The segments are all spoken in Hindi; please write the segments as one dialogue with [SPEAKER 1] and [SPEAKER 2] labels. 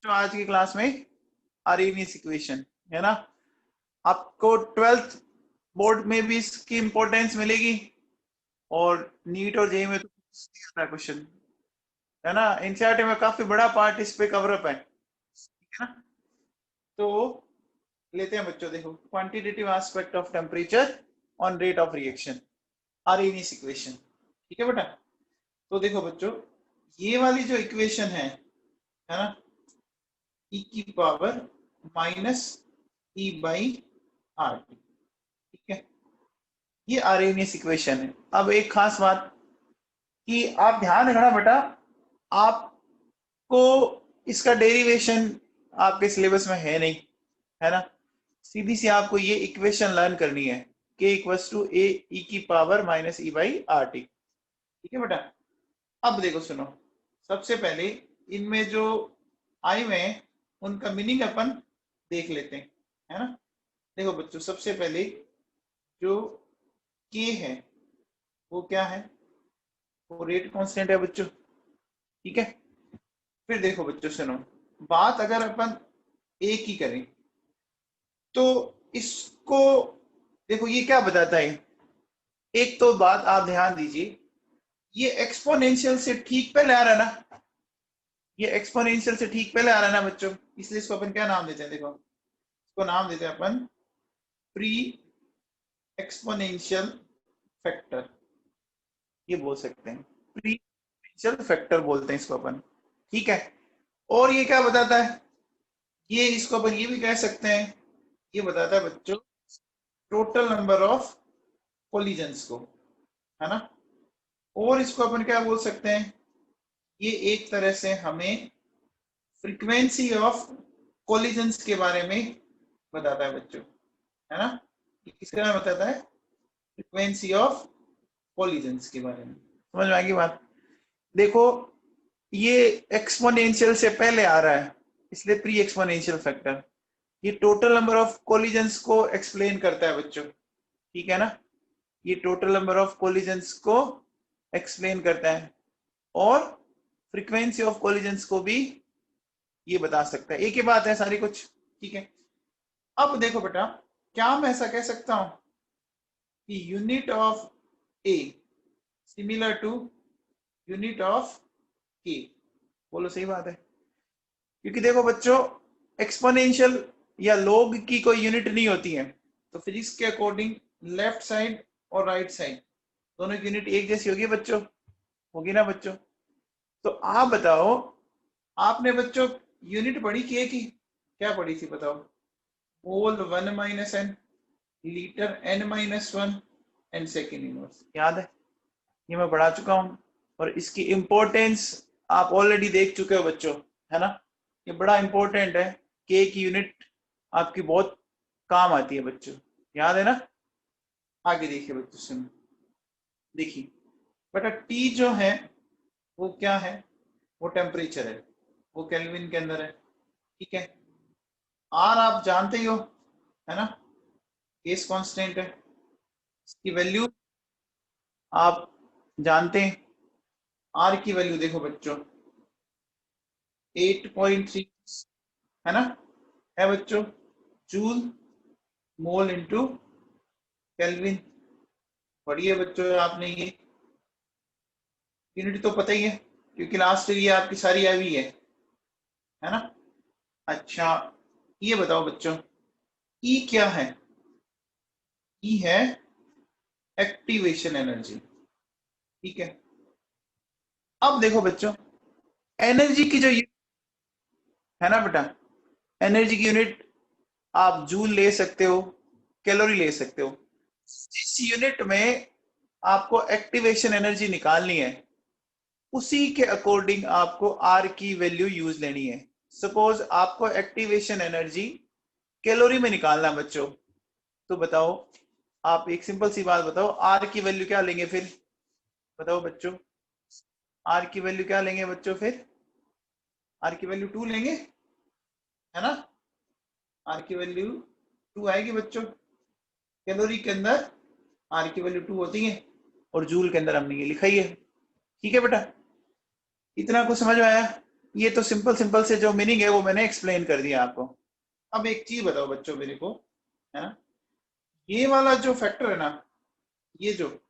[SPEAKER 1] जो आज की क्लास में आर्हेनियस इक्वेशन है ना, आपको 12th बोर्ड में भी इसकी इंपॉर्टेंस मिलेगी और नीट और जेईई में तो क्वेश्चन है ना। एनसीईआरटी में काफी बड़ा पार्ट इस पे कवर अप है, ठीक है ना। तो लेते हैं बच्चों, देखो quantitative aspect of temperature on rate of reaction, Arrhenius equation, ठीक है बेटा। तो देखो बच्चों, ये वाली जो इक्वेशन है ना, e की power minus E by R T, ठीक है, ये आर्हेनियस इक्वेशन है। अब एक खास बात कि आप ध्यान रखना बेटा, आपको इसका डेरिवेशन आपके सिलेबस में है नहीं, है ना। सीधी सी आपको ये इक्वेशन लर्न करनी है, k इक्वल्स टू ए ई की power minus E by R T, ठीक है बेटा। अब देखो सुनो, सबसे पहले इनमें जो आए हुए हैं उनका मीनिंग अपन देख लेते हैं, है ना। देखो बच्चों, सबसे पहले जो k है वो क्या है, वो रेट कांस्टेंट है बच्चों, ठीक है। फिर देखो बच्चों सुनो, बात अगर अपन a की करें तो इसको देखो ये क्या बताता है। एक तो बात आप ध्यान दीजिए, ये एक्सपोनेंशियल से ठीक पहले आ रहा है ना, ये एक्सपोनेंशियल से ठीक पहले आ रहा है ना बच्चों, इसलिए इसको अपन क्या नाम देते हैं, देखो इसको नाम देते हैं अपन प्री एक्सपोनेंशियल फैक्टर, ये बोल सकते हैं प्री एक्सपोनेंशियल फैक्टर बोलते हैं इसको अपन, ठीक है। और ये क्या बताता है, ये इसको अपन ये भी कह सकते हैं, ये बताता है बच्चों टोटल नंबर ऑफ कोलिजन्स को, है ना। और इसको अपन क्या बोल सकते हैं, ये एक तरह से हमें फ्रीक्वेंसी ऑफ कोलिजन्स के बारे में बताता है बच्चों, है ना। ये किसके बारे में बताता है, फ्रीक्वेंसी ऑफ कोलिजन्स के बारे में। समझ में आएगी बात। देखो ये एक्सपोनेंशियल से पहले आ रहा है, इसलिए प्री एक्सपोनेंशियल फैक्टर। ये टोटल नंबर ऑफ कोलिजन्स को एक्सप्लेन करता है बच्चों, ठीक है ना। ये टोटल नंबर ऑफ कोलिजन्स को एक्सप्लेन करता है और फ्रीक्वेंसी ऑफ कोलिजन्स को भी ये बता सकता है। एक ही बात है सारी कुछ, ठीक है। अब देखो बेटा, क्या मैं ऐसा कह सकता हूं कि unit of A similar to unit of k, बोलो सही बात है। क्योंकि देखो बच्चों, एक्सपोनेंशियल या लॉग की कोई यूनिट नहीं होती है, तो फिजिक्स के अकॉर्डिंग लेफ्ट साइड और राइट साइड दोनों की यूनिट एक जैसी होगी बच्चों, होगी ना बच्चों। तो आप बताओ, आपने बच्चों यूनिट पढ़ी की, क्या पढ़ी थी बताओ, mole 1 minus n, litre n-1 and second inverse, याद है। ये मैं पढ़ा चुका हूं और इसकी इंपॉर्टेंस आप ऑलरेडी देख चुके हो बच्चों, है ना। ये बड़ा इंपॉर्टेंट है, के की यूनिट आपकी बहुत काम आती है बच्चों, याद है ना। आगे देखिए बच्चों, सुनो देखिए बेटा, टी जो है वो क्या है, वो टेम्परेचर है, वो केल्विन के अंदर है, ठीक है। आर आप जानते ही हो, है ना, केस कांस्टेंट है, इसकी वैल्यू आप जानते हैं। आर की वैल्यू देखो बच्चों 8.3 है ना, है बच्चों, जूल मोल इंटू केल्विन। पढ़िए बच्चों आपने ये यूनिट तो पता ही है, क्योंकि लास्ट ये आपकी सारी आई हुई है ना। अच्छा ये बताओ बच्चों, ई क्या है, ई है एक्टिवेशन एनर्जी, ठीक है। अब देखो बच्चों, एनर्जी की जो है ना बेटा, एनर्जी की यूनिट आप जूल ले सकते हो, कैलोरी ले सकते हो। जिस यूनिट में आपको एक्टिवेशन एनर्जी निकालनी है उसी के अकॉर्डिंग आपको आर की वैल्यू यूज लेनी है। सपोज आपको एक्टिवेशन एनर्जी कैलोरी में निकालना है बच्चों, तो बताओ आप एक सिंपल सी बात बताओ, आर की वैल्यू क्या लेंगे फिर, बताओ बच्चों, आर की वैल्यू क्या लेंगे बच्चों, फिर आर की वैल्यू 2 लेंगे, है ना। आर की वैल्यू 2 आएगी बच्चों, कैलोरी के अंदर आर की वैल्यू 2 होती है और जूल के अंदर हमने ये लिखा ही है, ठीक है बेटा। इतना कुछ समझ में आया। ये तो सिंपल सिंपल से जो मीनिंग है वो मैंने एक्सप्लेन कर दिया आपको। अब एक चीज बताओ बच्चों मेरे को, है ना, ये वाला जो फैक्टर है ना, ये जो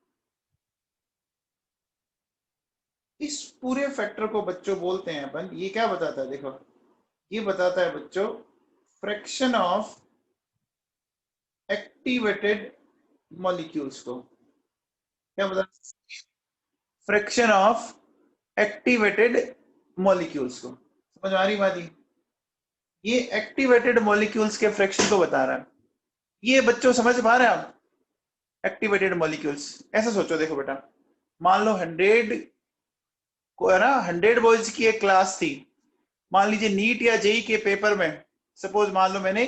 [SPEAKER 1] इस पूरे फैक्टर को बच्चों बोलते हैं अपन, ये क्या बताता है देखो, ये बताता है बच्चों फ्रैक्शन ऑफ एक्टिवेटेड मॉलिक्यूल्स को। क्या बता, फ्रैक्शन ऑफ एक्टिवेटेड मॉलिक्यूल्स को। समझ आ रही बात? ये एक्टिवेटेड मॉलिक्यूल्स के फ्रैक्शन को बता रहा है। ये बच्चों समझ पा रहे हैं आप? एक्टिवेटेड मॉलिक्यूल्स, ऐसा सोचो, देखो बेटा, मान लो 100 को, है ना, 100 बॉयज की एक क्लास थी। मान लीजिए नीट या जेई के पेपर में, सपोज मान लो मैंने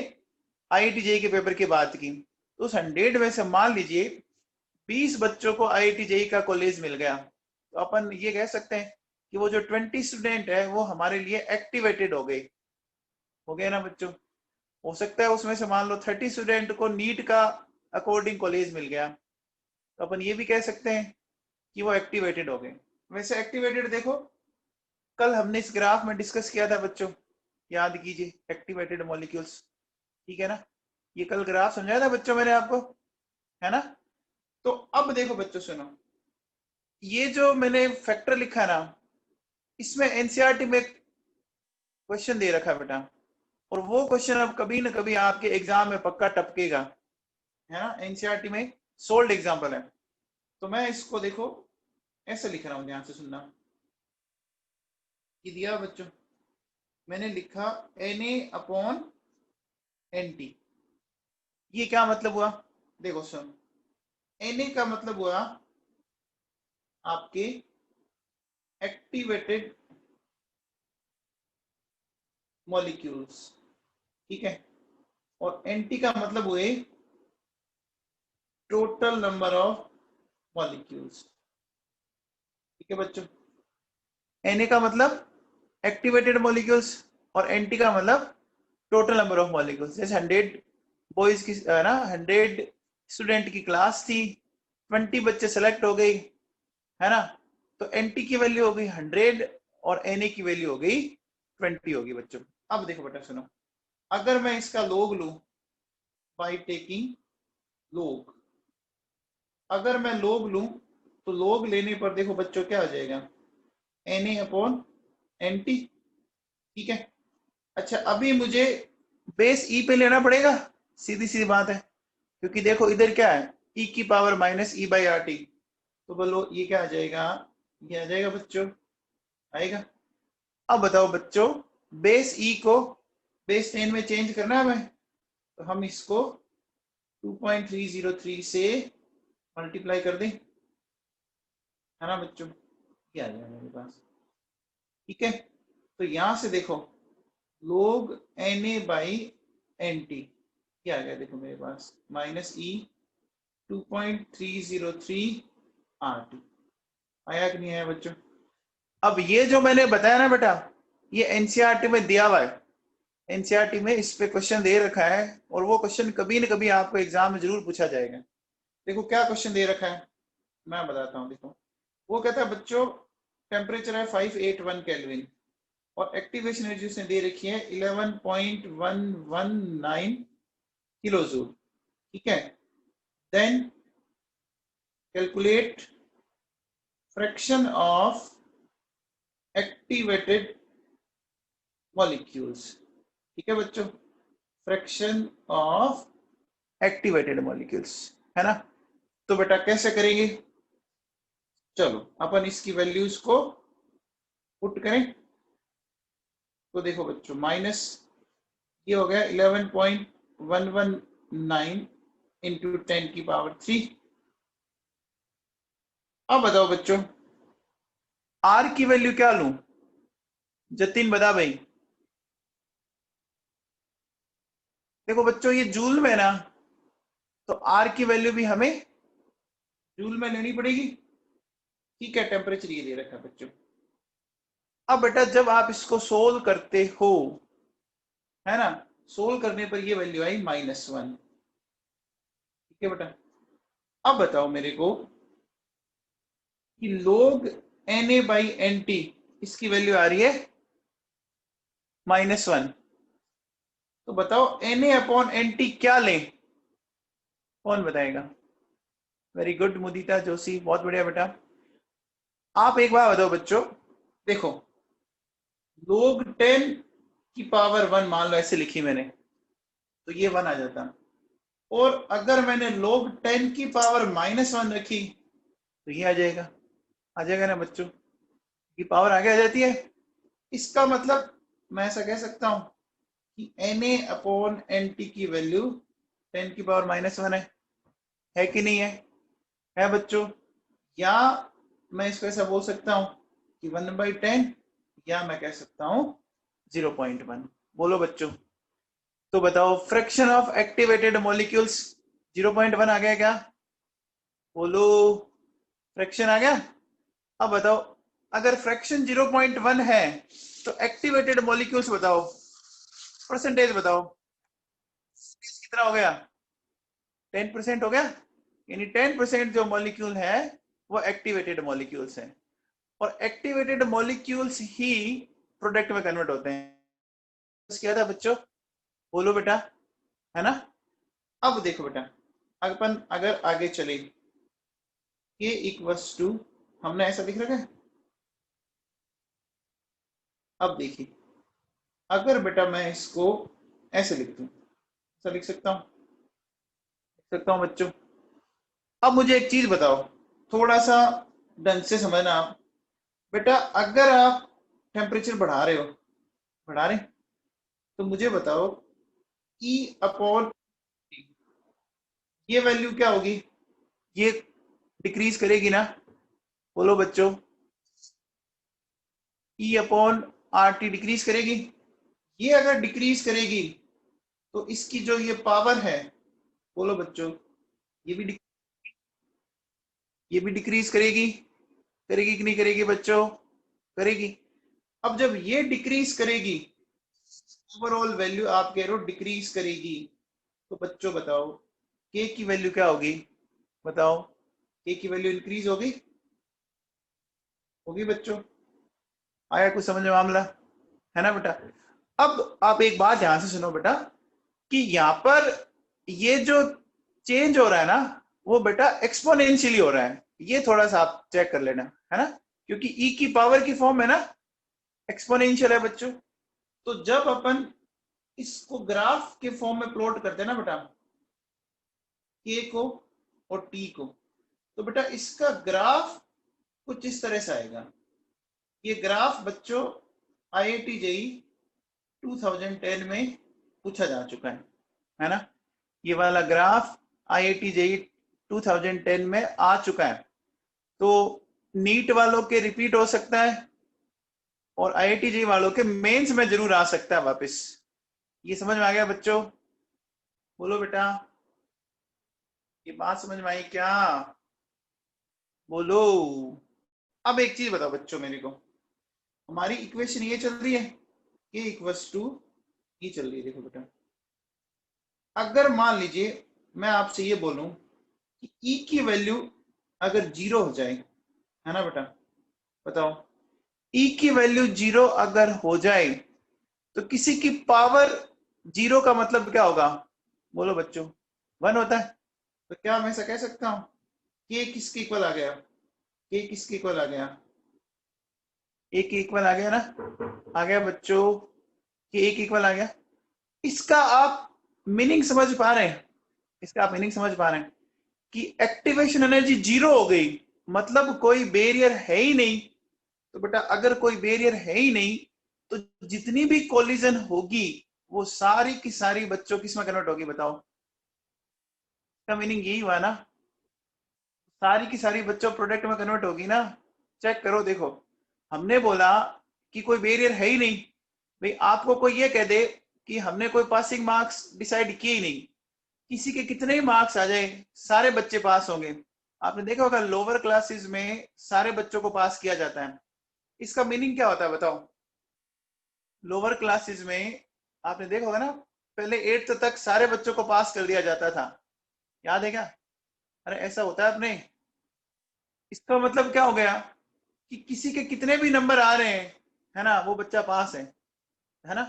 [SPEAKER 1] आईआईटी जेई के पेपर की बात की, तो उस 100 में से मान लीजिए 20 बच्चों को आईआईटी जेई का कॉलेज मिल गया, तो अपन ये कह सकते हैं कि वो जो 20 स्टूडेंट है वो हमारे लिए एक्टिवेटेड हो गए ना बच्चों। हो सकता है उसमें से मान लो 30 स्टूडेंट को नीट का अकॉर्डिंग कॉलेज मिल गया, तो अपन ये भी कह सकते हैं कि वो एक्टिवेटेड हो गए। वैसे एक्टिवेटेड देखो, कल हमने इस ग्राफ में डिस्कस किया था बच्चों, याद कीजिए, एक्टिवेटेड मॉलिक्यूल्स, ठीक है ना। ये कल ग्राफ समझाया था बच्चों मैंने आपको, है ना। तो अब देखो बच्चों सुनो, ये जो मैंने फैक्टर लिखा है ना, इसमें एनसीईआरटी में क्वेश्चन दे रखा है बेटा, और वो क्वेश्चन अब कभी ना कभी आपके एग्जाम में पक्का टपकेगा, है ना। एनसीईआरटी में सोल्ड एग्जाम्पल है। तो मैं इसको देखो ऐसे लिख रहा हूं, ध्यान से सुनना। कि दिया बच्चों, मैंने लिखा Na/NT। ये क्या मतलब हुआ, देखो सुन, Na का मतलब हुआ आपके एक्टिवेटेड मॉलिक्यूल्स, ठीक है, और Nt का मतलब हुए टोटल नंबर ऑफ मॉलिक्यूल्स, ठीक है बच्चों। Na का मतलब एक्टिवेटेड मॉलिक्यूल्स, और Nt का मतलब टोटल नंबर ऑफ मॉलिक्यूल्स। जैसे 100 बॉयज की, ना, 100 स्टूडेंट की क्लास थी, 20 बच्चे सेलेक्ट हो गई, है ना, तो Nt की वैल्यू हो गई 100 और Na की वैल्यू हो गई 20 होगी बच्चों। अब देखो बेटा सुनो, अगर मैं इसका लोग लू बाई टेकिंग लोग, अगर मैं लोग लू तो लोग लेने पर देखो बच्चों क्या हो जाएगा, Na/Nt, ठीक है। अच्छा, अभी मुझे बेस ई पे लेना पड़ेगा, सीधी सीधी बात है, क्योंकि देखो इधर क्या है, ई की power minus E by R T, तो बोलो ये क्या आ जाएगा, ये आ जाएगा बच्चों, आएगा। अब बताओ बच्चों, बेस ई को बेस 10 में चेंज करना है हमें, तो हम इसको 2.303 से मल्टीप्लाई कर दें, है ना बच्चों, ये आ जाएगा मेरे पास, ठीक है। तो यहां से देखो लोग Na/Nt, क्या आ गया देखो मेरे पास, माइनस ई 2.303 आर टी, आया कि नहीं आया बच्चों। अब ये जो मैंने बताया ना बेटा, ये एनसीईआरटी में दिया हुआ है, एनसीईआरटी में इस पे क्वेश्चन दे रखा है, और वो क्वेश्चन कभी न कभी आपको एग्जाम में जरूर पूछा जाएगा। देखो क्या क्वेश्चन दे रखा है, मैं बताता हूँ। देखो वो कहता है बच्चों, टेम्परेचर है 581 केल्विन, और एक्टिवेशन एनर्जी उसने दे रखी है 11.119 किलो जूल, ठीक है। Then calculate fraction of activated molecules, ठीक है बच्चों, फ्रैक्शन ऑफ एक्टिवेटेड मॉलिक्यूल्स, है ना। तो बेटा कैसे करेंगे, चलो अपन इसकी वैल्यूज को पुट करें। तो देखो बच्चों, माइनस ये हो गया 11.119 इंटू 10⁻3। अब बताओ बच्चों, आर की वैल्यू क्या लूं, जतिन बता भाई। देखो बच्चों ये जूल में ना, तो आर की वैल्यू भी हमें जूल में लेनी पड़ेगी, ठीक है। टेम्परेचर ये दे रखा है बच्चों। अब बेटा जब आप इसको सोल्व करते हो, है ना, सोल्व करने पर ये वैल्यू आई -1, ठीक है बेटा। अब बताओ मेरे को कि log Na/Nt इसकी वैल्यू आ रही है -1। तो बताओ Na/Nt क्या लें, कौन बताएगा? वेरी गुड मुदिता जोशी, बहुत बढ़िया बेटा। आप एक बार बताओ बच्चों, देखो log 10 की पावर 1 मान लो ऐसे लिखी मैंने, तो ये 1 आ जाता। और अगर मैंने log 10 की पावर -1 रखी तो ये आ जाएगा ना बच्चों, की पावर आगे आ जाती है। इसका मतलब मैं ऐसा कह सकता हूं कि Na/Nt की वैल्यू 10 की पावर -1 है कि नहीं है? है बच्चों? या मैं इसको ऐसा बोल सकता हूं कि 1/10, या मैं कह सकता हूं 0.1। बोलो बच्चों, तो बताओ फ्रैक्शन ऑफ एक्टिवेटेड मॉलिक्यूल्स 0.1 आ गया क्या? बोलो, फ्रैक्शन आ गया। अब बताओ, अगर फ्रैक्शन 0.1 है तो एक्टिवेटेड मॉलिक्यूल्स बताओ, परसेंटेज बताओ, कितना हो गया? 10% हो गया। यानी 10% जो मॉलिक्यूल है वो एक्टिवेटेड मॉलिक्यूल्स है, और एक्टिवेटेड मॉलिक्यूल्स ही प्रोडक्ट में कन्वर्ट होते हैं। क्या था बच्चों? बोलो बेटा, है ना? अब देखो बेटा, अपन अगर आगे चले, ये इक्वल्स टू, हमने ऐसा लिख रखा है। अब देखिए, अगर बेटा मैं इसको ऐसे लिख दूं, ऐसा लिख सकता हूं बच्चों। अब मुझे एक चीज बताओ, थोड़ा सा ढंग से समझना आप बेटा। अगर आप टेम्परेचर बढ़ा रहे, तो मुझे बताओ E/T, ये वैल्यू क्या होगी? ये डिक्रीज करेगी ना? बोलो बच्चों, E/RT डिक्रीज करेगी। ये अगर डिक्रीज करेगी तो इसकी जो ये पावर है, बोलो बच्चों, ये भी ये भी डिक्रीज करेगी कि नहीं करेगी बच्चों? करेगी। अब जब ये डिक्रीज करेगी, ओवरऑल वैल्यू आप कह रहे हो डिक्रीज करेगी, तो बच्चों बताओ के की वैल्यू क्या होगी? बताओ, के की वैल्यू इंक्रीज होगी बच्चों? आया कुछ समझ में मामला, है ना बेटा? अब आप एक बात ध्यान से सुनो बेटा, कि यहाँ पर ये जो चेंज हो रहा है ना, वो बेटा एक्सपोनेंशियली हो रहा है। ये थोड़ा सा आप चेक कर लेना, है ना? क्योंकि ई की पावर की फॉर्म है ना, एक्सपोनेंशियल है बच्चों। तो जब अपन इसको ग्राफ के फॉर्म में प्लॉट करते हैं ना बेटा, के को और टी को, तो बेटा इसका ग्राफ कुछ इस तरह से आएगा। ये ग्राफ बच्चों IIT JEE 2010 में पूछा जा चुका है ना? ये वाला ग्राफ IIT JEE 2010 में आ चुका है। तो नीट वालों के रिपीट हो सकता है, और IIT JEE वालों के मेंस में जरूर आ सकता है वापस। ये समझ में आ गया बच्चों? बोलो बेटा, ये बात समझ में आई क्या? बोलो। अब एक चीज बताओ बच्चों मेरे को, हमारी इक्वेशन ये चल रही है, ये इक्वल्स टू ये चल रही है। देखो बेटा, अगर मान लीजिए मैं आपसे ये बोलूं कि ई की वैल्यू अगर 0 हो जाए, है ना बेटा? बताओ, ई की वैल्यू 0 अगर हो जाए तो किसी की पावर 0 का मतलब क्या होगा? बोलो बच्चों, 1 होता है। तो क्या मैं ऐसा कह सकता हूं कि किसके इक्वल आ गया? के किसके इक्वल आ गया? एक इक्वल आ गया ना? आ गया बच्चों, कि एक इक्वल आ गया। इसका आप मीनिंग समझ पा रहे हैं? इसका आप मीनिंग समझ पा रहे हैं कि एक्टिवेशन एनर्जी 0 हो गई, मतलब कोई बैरियर है ही नहीं। तो बेटा अगर कोई बैरियर है ही नहीं, तो जितनी भी कोलिजन होगी वो सारी की सारी बच्चों किसमें कन्वर्ट होगी? बताओ, इसका मीनिंग यही हुआ ना, सारी की सारी बच्चों प्रोडक्ट में कन्वर्ट होगी ना। चेक करो, देखो, हमने बोला कि कोई बैरियर है ही नहीं। भाई आपको कोई ये कह दे कि हमने कोई पासिंग मार्क्स डिसाइड किए ही नहीं, किसी के कितने ही मार्क्स आ जाए, सारे बच्चे पास होंगे। आपने देखा होगा लोअर क्लासेस में सारे बच्चों को पास किया जाता है। इसका मीनिंग क्या होता है बताओ? लोअर क्लासेस में आपने देखा होगा ना, पहले 8th तक सारे बच्चों को पास कर दिया जाता था। याद है क्या? अरे ऐसा होता है अपने। इसका मतलब क्या हो गया कि किसी के कितने भी नंबर आ रहे हैं, है ना, वो बच्चा पास है है ना।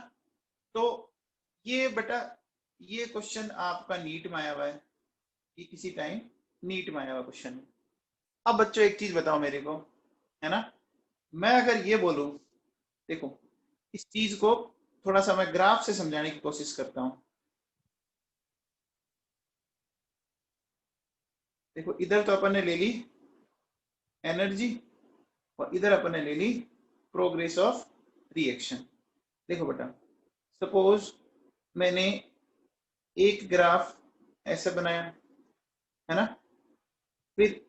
[SPEAKER 1] तो ये बेटा ये क्वेश्चन आपका नीट में आया हुआ है, ये किसी टाइम नीट में आया हुआ क्वेश्चन। अब बच्चों एक चीज बताओ मेरे को, है ना, मैं अगर ये बोलूं, देखो इस चीज को थोड़ा सा मैं ग्राफ से समझाने की कोशिश करता हूं। देखो इधर तो अपन ने ले ली एनर्जी और इधर अपन ने ले ली प्रोग्रेस ऑफ रिएक्शन। देखो बेटा, सपोज मैंने एक ग्राफ ऐसे बनाया, है ना, फिर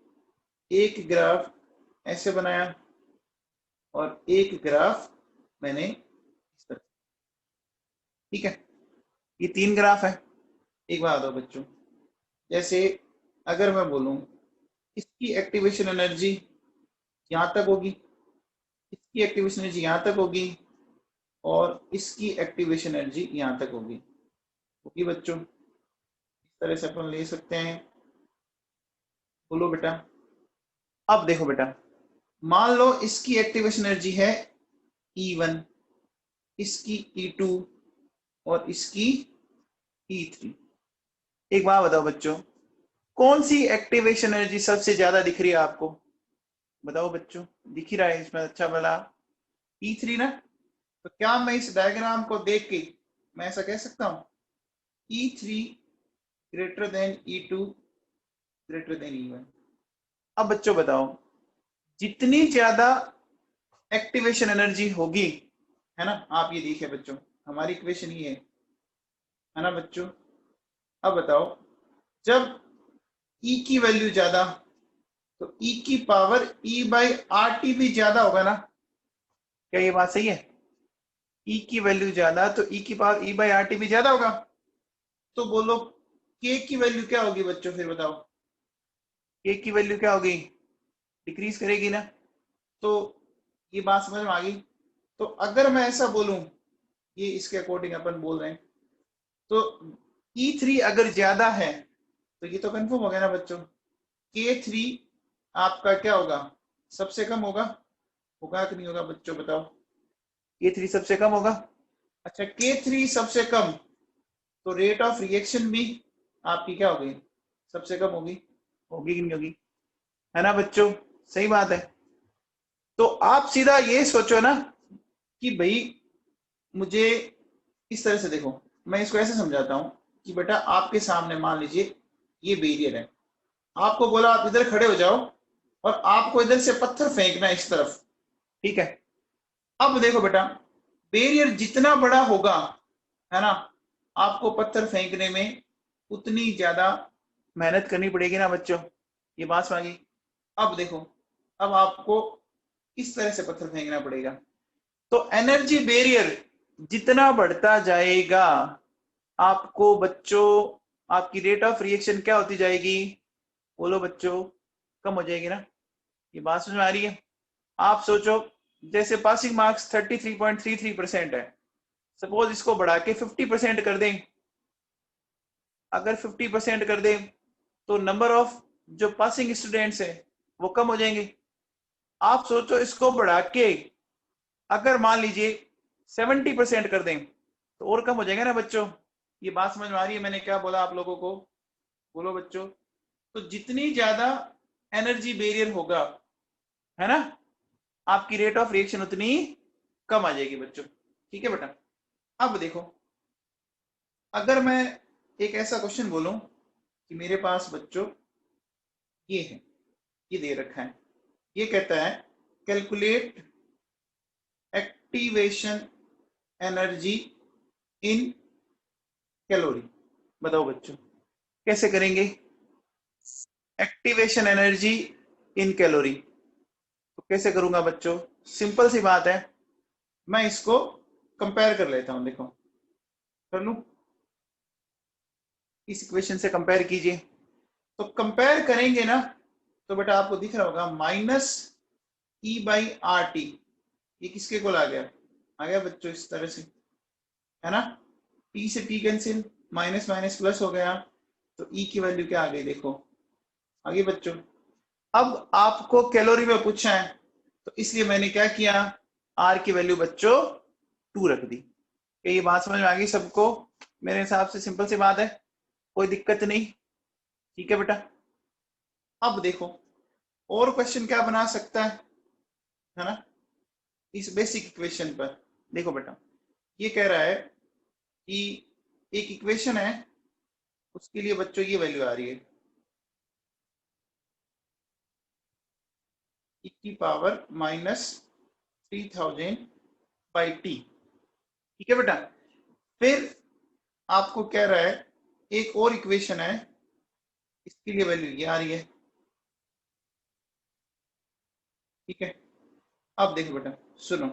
[SPEAKER 1] एक ग्राफ ऐसे बनाया और एक ग्राफ मैंने इस तरह, ठीक है, ये 3 ग्राफ है। एक बात बताओ बच्चों, जैसे अगर मैं बोलूं इसकी एक्टिवेशन एनर्जी यहां तक होगी, इसकी एक्टिवेशन एनर्जी यहां तक होगी और इसकी एक्टिवेशन एनर्जी यहां तक होगी, क्योंकि बच्चों इस तरह से अपन ले सकते हैं। बोलो बेटा। अब देखो बेटा, मान लो इसकी एक्टिवेशन एनर्जी है E1, इसकी E2 और इसकी E3। एक बात बताओ बच्चों, कौन सी एक्टिवेशन एनर्जी सबसे ज्यादा दिख रही है आपको? बताओ बच्चों, दिख ही रहा है इसमें अच्छा भला E3 ना। तो क्या मैं इस डायग्राम को देख के मैं ऐसा कह सकता हूं E3 greater than E2 greater than E1? अब बच्चों बताओ, जितनी ज्यादा एक्टिवेशन एनर्जी होगी, है ना, आप ये देखिए बच्चों, हमारी इक्वेशन ये है ना बच्चों। अब बताओ, जब E की वैल्यू ज्यादा तो E की पावर E/RT भी ज्यादा होगा ना, क्या ये बात सही है? E की वैल्यू ज्यादा तो E की पावर E/RT भी ज्यादा होगा। तो बोलो K की वैल्यू क्या होगी बच्चों, फिर बताओ K की वैल्यू क्या होगी? डिक्रीज करेगी ना। तो ये बात समझ में आ गई। तो अगर मैं ऐसा बोलूं, ये इसके अकॉर्डिंग अपन बोल रहे हैं, तो E3 अगर ज्यादा है तो ये तो कंफर्म हो गया ना बच्चों, K3 आपका क्या होगा, सबसे कम होगा। होगा कि नहीं होगा बच्चों बताओ? K3 सबसे कम होगा। अच्छा, K3 सबसे कम तो रेट ऑफ रिएक्शन भी आपकी क्या होगी, सबसे कम होगी। होगी कि नहीं होगी? है ना बच्चों, सही बात है। तो आप सीधा ये सोचो ना कि भाई मुझे इस तरह से देखो, मैं इसको ऐसे समझाता हूं कि बेटा आपके सामने मान लीजिए ये बैरियर है, आपको बोला आप इधर खड़े हो जाओ और आपको इधर से पत्थर फेंकना है इस तरफ, ठीक है। अब देखो बेटा, बैरियर जितना बड़ा होगा, है ना, आपको पत्थर फेंकने में उतनी ज्यादा मेहनत करनी पड़ेगी ना बच्चों, ये बात समझ गई। अब देखो, अब आपको इस तरह से पत्थर फेंकना पड़ेगा, तो एनर्जी बैरियर जितना बढ़ता जाएगा आपको बच्चों, आपकी रेट ऑफ रिएक्शन क्या होती जाएगी? बोलो बच्चों, कम हो जाएगी ना। ये बात समझ में आ रही है? आप सोचो, जैसे पासिंग मार्क्स 33.33% है, सपोज इसको बढ़ा के 50% कर दें। अगर 50% कर दें तो नंबर ऑफ जो पासिंग स्टूडेंट्स है वो कम हो जाएंगे। आप सोचो इसको बढ़ा के अगर मान लीजिए 70% कर दें तो और कम हो जाएगा ना बच्चों। ये बात समझ में आ रही है मैंने क्या बोला आप लोगों को? बोलो बच्चों। तो जितनी ज्यादा एनर्जी बैरियर होगा, है ना, आपकी रेट ऑफ रिएक्शन उतनी कम आ जाएगी बच्चों, ठीक है बेटा। अब देखो, अगर मैं एक ऐसा क्वेश्चन बोलूं कि मेरे पास बच्चों ये है, ये दे रखा है, ये कहता है calculate activation energy in calorie. बताओ बच्चों कैसे करेंगे एक्टिवेशन एनर्जी इन कैलोरी? तो कैसे करूंगा बच्चों? सिंपल सी बात है, मैं इसको कंपेयर कर लेता हूं। देखो कर लूं, इस इक्वेशन से कंपेयर कीजिए। तो कंपेयर करेंगे ना, तो बेटा आपको दिख रहा होगा -E/RT, ये किसके को आ गया? आ गया बच्चों इस तरह से, है ना। T से T cancel, minus minus plus हो गया, तो E की वैल्यू क्या आ गई? देखो आ गई बच्चों। अब आपको कैलोरी में पूछा है, तो इसलिए मैंने क्या किया, R की वैल्यू बच्चों 2 रख दी। कि ये बात समझ में आ गई सबको? मेरे हिसाब से सिंपल सी बात है, कोई दिक्कत नहीं। ठीक है बेटा। अब देखो और क्वेश्चन क्या बना सकता है ना, इस बेसिक इक्वेशन पर। देखो बेटा, ये कह रहा है कि एक इक्वेशन है, उसके लिए बच्चों ये वैल्यू आ रही है e की पावर -3000/t। ठीक है बेटा। फिर आपको कह रहा है एक और इक्वेशन है, इसके लिए वैल्यू ये आ रही है। ठीक है। अब देखो बेटा, सुनो,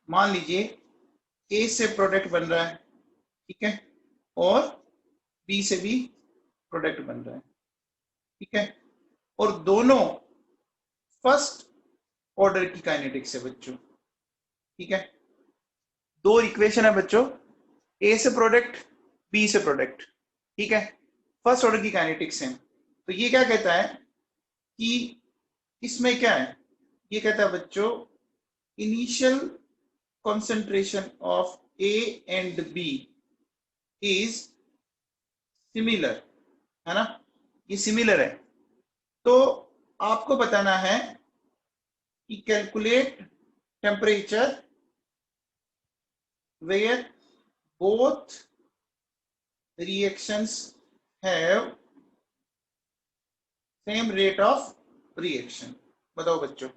[SPEAKER 1] मान लीजिए ए से प्रोडक्ट बन रहा है, ठीक है, और बी से भी प्रोडक्ट बन रहा है, ठीक है, और दोनों फर्स्ट ऑर्डर की काइनेटिक्स है बच्चों। ठीक है, दो इक्वेशन है बच्चों, ए से प्रोडक्ट, बी से प्रोडक्ट। ठीक है, फर्स्ट ऑर्डर की काइनेटिक्स है। तो ये क्या कहता है कि इसमें क्या है, ये कहता है बच्चों initial concentration of A and B is similar, है ना, ये सिमिलर है। तो आपको बताना है कि calculate temperature where both reactions have same rate of reaction। बताओ बच्चों,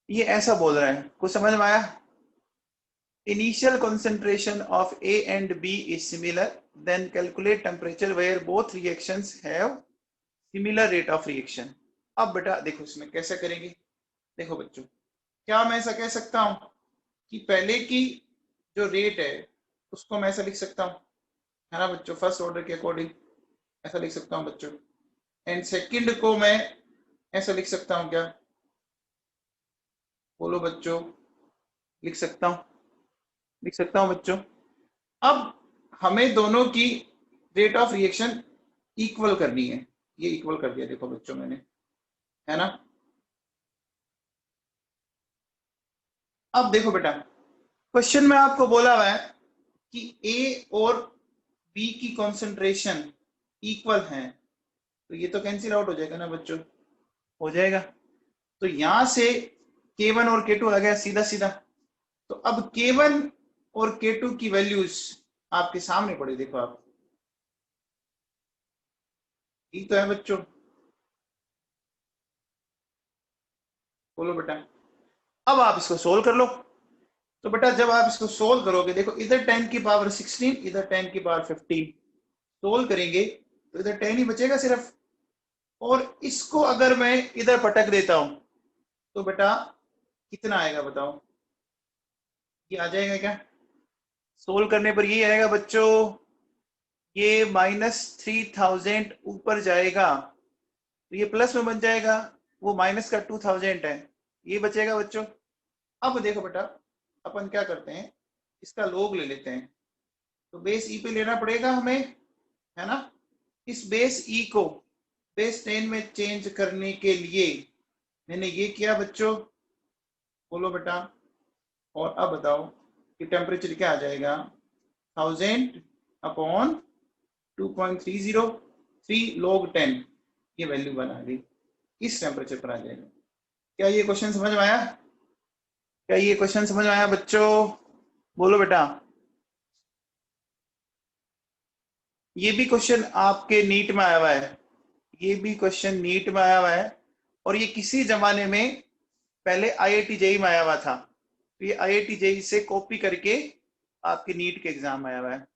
[SPEAKER 1] ये ऐसा बोल रहा है, कुछ समझ में आया? Initial concentration of A and B is similar, then calculate temperature where both reactions have similar rate of reaction। अब बेटा देखो इसमें कैसे करेंगे। देखो बच्चों, क्या मैं ऐसा कह सकता हूं कि पहले की जो रेट है उसको मैं ऐसा लिख सकता हूं, है ना बच्चों, फर्स्ट ऑर्डर के अकॉर्डिंग ऐसा लिख सकता हूं बच्चों, एंड सेकंड को मैं ऐसा लिख सकता हूं क्या? बोलो बच्चों, लिख सकता हूं, लिख सकता हूं बच्चों। अब हमें दोनों की रेट ऑफ रिएक्शन इक्वल करनी है, ये इक्वल कर दिया देखो बच्चों मैंने, है ना। अब देखो बेटा, क्वेश्चन में आपको बोला हुआ है कि ए और बी की कॉन्सेंट्रेशन इक्वल है, तो ये तो कैंसिल आउट हो जाएगा ना बच्चों, हो जाएगा। तो यहां से K1 और K2 आ गया सीधा सीधा। तो अब K1 और K2 की वैल्यूज आपके सामने पड़ी, देखो आप, ये तो है बच्चों। बोलो बेटा, अब आप इसको सोल्व कर लो। तो बेटा जब आप इसको सोल्व करोगे, देखो इधर 10 की पावर 16, इधर 10 की पावर 15, सोल्व करेंगे तो इधर 10 ही बचेगा सिर्फ। और इसको अगर मैं इधर पटक देता हूं तो बेटा कितना आएगा बताओ? ये आ जाएगा क्या? सोल्व करने पर ये आएगा बच्चों, ये -3000 ऊपर जाएगा तो ये प्लस में बन जाएगा, वो माइनस का 2000 है, ये बचेगा बच्चों। अब देखो बेटा, अपन क्या करते हैं, इसका लोग ले लेते हैं। तो बेस ई पे लेना पड़ेगा हमें, है ना। इस बेस ई को बेस 10 में चेंज करने के लिए मैंने ये किया बच्चों। बोलो बेटा, और अब बताओ कि टेम्परेचर क्या आ जाएगा? 1000/2.303 log 10, ये वैल्यू बना दी, इस टेम्परेचर पर आ जाएगा। क्या ये क्वेश्चन समझ में आया? क्या ये क्वेश्चन समझ में आया बच्चों? बोलो बेटा। ये भी क्वेश्चन आपके नीट में आया हुआ है, ये भी क्वेश्चन नीट में आया हुआ है, और ये किसी जमाने में पहले आईआईटी जेई में आया हुआ था, तो ये आईआईटी जेई से कॉपी करके आपके नीट के एग्जाम में आया हुआ है।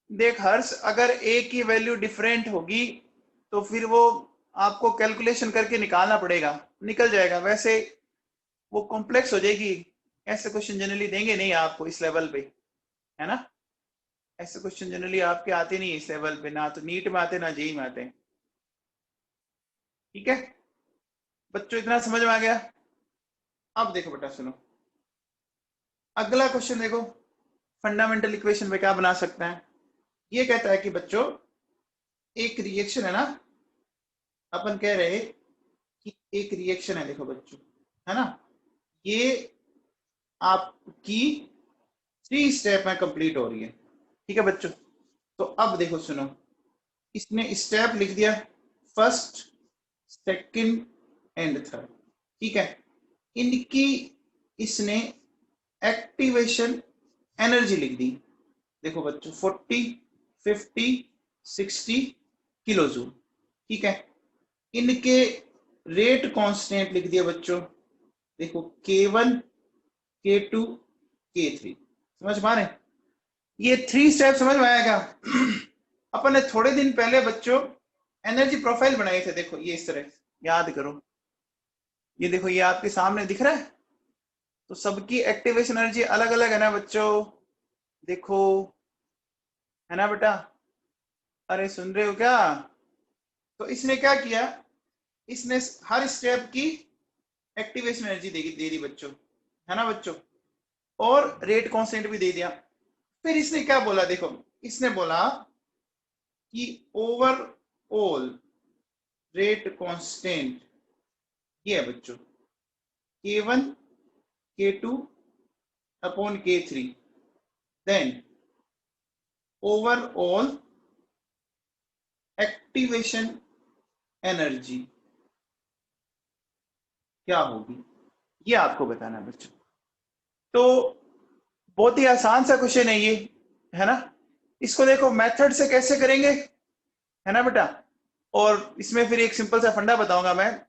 [SPEAKER 1] देख हर्ष, अगर ए की वैल्यू डिफरेंट होगी तो फिर वो आपको कैलकुलेशन करके निकालना पड़ेगा, निकल जाएगा। वैसे वो कॉम्प्लेक्स हो जाएगी, ऐसे क्वेश्चन जनरली देंगे नहीं आपको इस लेवल पे, है ना। ऐसे क्वेश्चन जनरली आपके आते नहीं इस लेवल पे, ना तो नीट में आते ना जेई में आते। ठीक है बच्चों, इतना समझ में आ गया? अब देखो बेटा सुनो, अगला क्वेश्चन देखो, फंडामेंटल इक्वेशन पे क्या बना सकते हैं। ये कहता है कि बच्चों एक रिएक्शन है ना, अपन कह रहे कि एक रिएक्शन है, देखो बच्चों, है ना, ये आपकी 3 स्टेप में कंप्लीट हो रही है। ठीक है बच्चों, तो अब देखो सुनो, इसने स्टेप लिख दिया फर्स्ट, सेकंड एंड थर्ड। ठीक है, इनकी इसने एक्टिवेशन एनर्जी लिख दी। देखो बच्चों 40, 50, 60 किलो जूल। ठीक है, इनके रेट कांस्टेंट लिख दिया बच्चों। देखो K1, K2, K3। समझ पा रहे? ये 3 स्टेप समझ में आएगा। अपन ने थोड़े दिन पहले बच्चों एनर्जी प्रोफाइल बनाए थे। देखो ये इस तरह याद करो, ये देखो ये आपके सामने दिख रहा है। तो सबकी एक्टिवेशन एनर्जी अलग अलग है ना बच्चों, देखो, है ना बेटा? अरे सुन रहे हो क्या? तो इसने क्या किया, इसने हर स्टेप की एक्टिवेशन एनर्जी दे दी बच्चों, है ना बच्चों? और रेट कांस्टेंट भी दे दिया। फिर इसने क्या बोला, देखो इसने बोला कि ओवरऑल रेट कांस्टेंट ये है बच्चों K1, K2 upon K3, then overall activation energy क्या होगी, ये आपको बताना है बच्चों। तो बहुत ही आसान सा क्वेश्चन है ये, है ना? इसको देखो मेथड से कैसे करेंगे, है ना बेटा? और इसमें फिर एक सिंपल सा फंडा बताऊंगा मैं,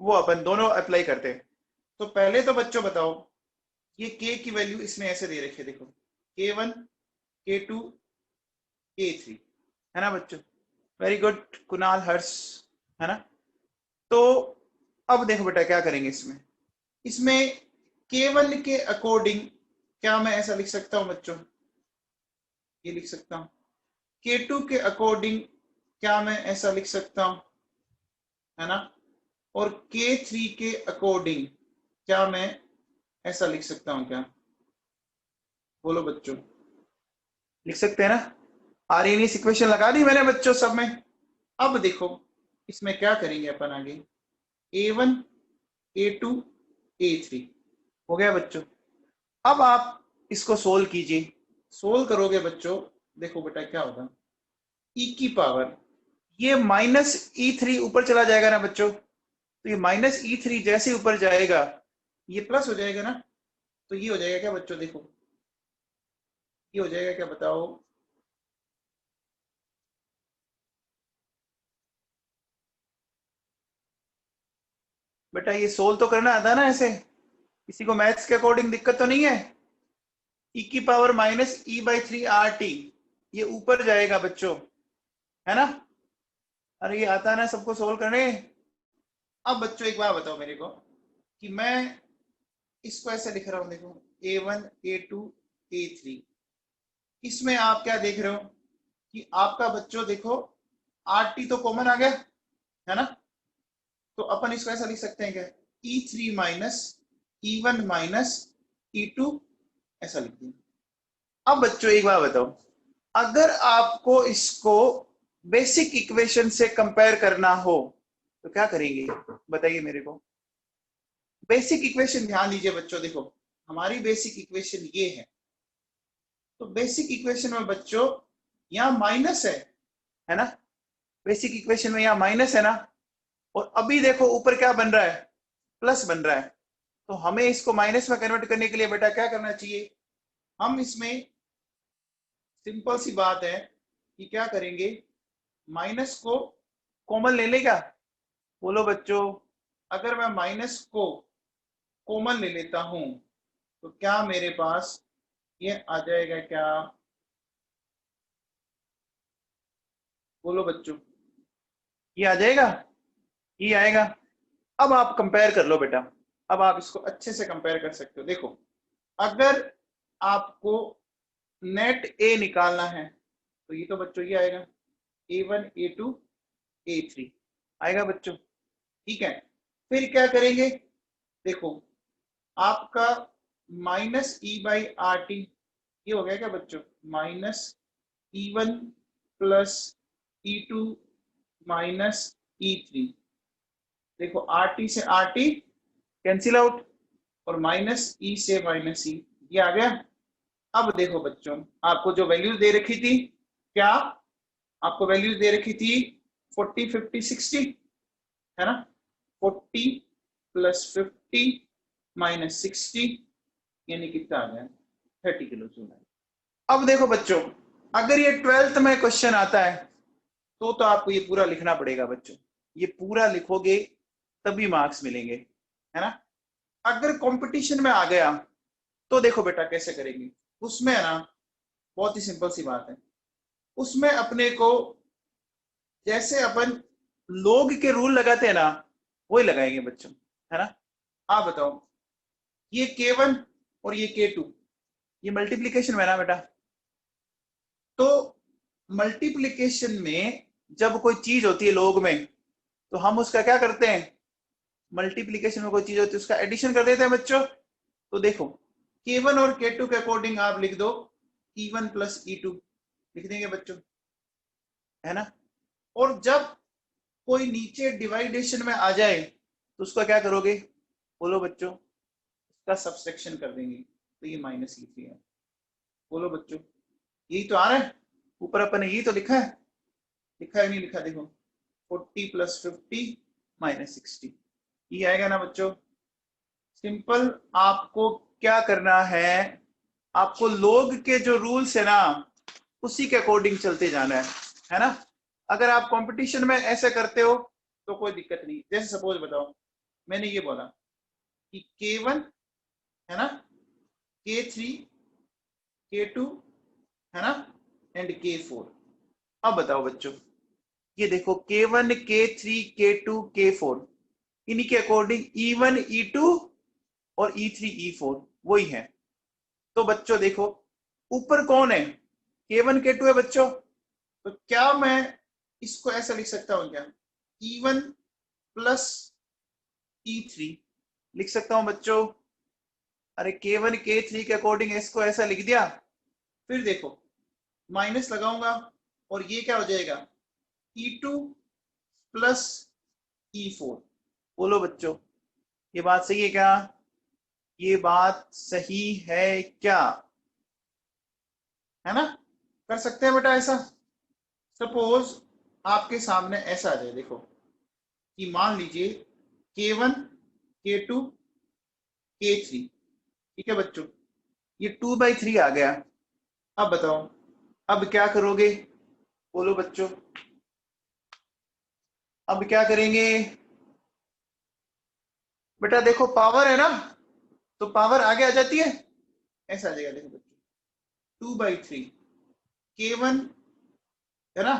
[SPEAKER 1] वो अपन दोनों अप्लाई करते हैं। तो पहले तो बच्चों बताओ, ये K की वैल्यू इसने ऐसे दे रखी है, देखो K1, K2, K3, है ना बच्चों? वेरी गुड कुणाल, हर्ष, है ना? तो अब देखो बेटा क्या करेंगे इसमें, इसमें K1 के अकॉर्डिंग क्या मैं ऐसा लिख सकता हूं बच्चों, ये लिख सकता हूं। K2 के अकॉर्डिंग क्या मैं ऐसा लिख सकता हूं, है ना? और K3 के अकॉर्डिंग क्या मैं ऐसा लिख सकता हूं क्या? बोलो बच्चों, लिख सकते हैं ना? आर्यनियस इक्वेशन लगा दी मैंने बच्चों सब में। अब देखो इसमें क्या करेंगे अपन आगे, A1, A2, A3 हो गया बच्चों। अब आप इसको सोल्व कीजिए, सोल्व करोगे बच्चों, देखो बेटा क्या होगा, ई की पावर ये -E3 ऊपर चला जाएगा ना बच्चों, तो ये -E3 जैसे ऊपर जाएगा ये प्लस हो जाएगा ना, तो ये हो जाएगा क्या बच्चों, देखो ये हो जाएगा क्या बताओ, बेटा ये सोल्व तो करना आता है ना ऐसे, किसी को मैथ्स के अकॉर्डिंग दिक्कत तो नहीं है? ई की पावर -E/3 RT ये ऊपर जाएगा बच्चों, है ना? अरे ये आता है ना सबको सोल्व करने। अब बच्चों एक बार बताओ मेरे को कि मैं इसको ऐसे लिख रहा हूं, देखो A1, A2, A3, इसमें आप क्या देख रहे हो कि आपका बच्चों देखो RT तो कॉमन आ गया, है ना? तो अपन इसको ऐसा लिख सकते हैं क्या, E3 minus E1 minus E2, ऐसा लिख दिया। अब बच्चों एक बार बताओ, अगर आपको इसको बेसिक इक्वेशन से कंपेयर करना हो तो क्या करेंगे, बताइए मेरे को। बेसिक इक्वेशन ध्यान दीजिए बच्चों, देखो हमारी बेसिक इक्वेशन ये है। तो बेसिक इक्वेशन में बच्चों यहाँ माइनस है ना? बेसिक इक्वेशन में यहाँ माइनस है ना, और अभी देखो ऊपर क्या बन रहा है, प्लस बन रहा है। तो हमें इसको माइनस में कन्वर्ट करने के लिए बेटा क्या करना चाहिए, हम इसमें सिंपल सी बात है कि क्या करेंगे, माइनस को कॉमन ले लेगा। बोलो बच्चों, अगर मैं माइनस को कॉमन ले लेता हूं तो क्या मेरे पास ये आ जाएगा क्या? बोलो बच्चों, ये आ जाएगा, ये आएगा। अब आप कंपेयर कर लो बेटा, अब आप इसको अच्छे से कंपेयर कर सकते हो। देखो अगर आपको नेट ए निकालना है तो ये तो बच्चों ये आएगा A1, A2, A3 आएगा बच्चों। ठीक है, फिर क्या करेंगे, देखो आपका -E/RT ये हो गया क्या बच्चों, -E1 plus E2 minus E3। देखो RT से RT कैंसिल आउट, और माइनस ई से माइनस ई, ये आ गया। अब देखो बच्चों, आपको जो वैल्यूज दे रखी थी, क्या आपको वैल्यूज दे रखी थी 40 50 60, है ना। 40 प्लस 50 माइनस 60 यानी कितना आ गया 30 किलो जूल। अब देखो बच्चों, अगर ये 12th में क्वेश्चन आता है तो आपको ये पूरा लिखना पड़ेगा बच्चों, ये पूरा लिखोगे तभी मार्क्स मिलेंगे, है ना। अगर कंपटीशन में आ गया तो देखो बेटा कैसे करेंगे, उसमें है ना बहुत ही सिंपल सी बात है, उसमें अपने को जैसे अपन लोग के रूल लगाते हैं ना वही लगाएंगे बच्चों, है ना। आप बताओ, ये K1 और ये K2, ये मल्टीप्लीकेशन में है ना बेटा। तो मल्टीप्लीकेशन में जब कोई चीज होती है लोग में, तो हम उसका क्या करते हैं, मल्टीप्लीकेशन में कोई चीज होती है उसका एडिशन कर देते हैं बच्चों। तो देखो K1 और K2 के अकॉर्डिंग आप लिख दो E1 प्लस E2 लिख देंगे बच्चों, है ना। और जब कोई नीचे डिवाइडेशन में आ जाए तो उसका क्या करोगे, बोलो बच्चों, उसका सब्सट्रैक्शन कर देंगे, तो ये माइनस लिख दिया। बोलो बच्चों, यही तो आ रहा है ऊपर, अपन ने यही तो लिखा है, लिखा है नहीं लिखा, देखो 40 प्लस 50 माइनस 60, ये आएगा ना बच्चों। सिंपल, आपको क्या करना है, आपको लोग के जो रूल्स है ना उसी के अकॉर्डिंग चलते जाना है ना। अगर आप कंपटीशन में ऐसे करते हो तो कोई दिक्कत नहीं। जैसे सपोज बताओ, मैंने ये बोला कि K1 है ना, K3 K2 है ना, एंड K4। अब बताओ बच्चों, ये देखो K1 K3 K2 K4, इन्हीं के अकॉर्डिंग E1 E2 और E3 E4 वही है। तो बच्चों देखो ऊपर कौन है, K1 K2 है बच्चों। तो क्या मैं इसको ऐसा लिख सकता हूं क्या, E1 प्लस E3 लिख सकता हूं बच्चों। अरे K1 K3 के अकॉर्डिंग इसको ऐसा लिख दिया, फिर देखो माइनस लगाऊंगा और ये क्या हो जाएगा E2 प्लस E4। बोलो बच्चों, ये बात सही है क्या, ये बात सही है क्या, है ना। कर सकते हैं बेटा ऐसा। सपोज आपके सामने ऐसा आ जाए, देखो कि मान लीजिए K1 K2 K3, ठीक है बच्चों, ये 2/3 आ गया। अब बताओ, अब क्या करोगे, बोलो बच्चों, अब क्या करेंगे। बेटा देखो पावर है ना, तो पावर आगे आ जाती है, ऐसा आ जाएगा देखो बच्चों 2/3 K1, है ना।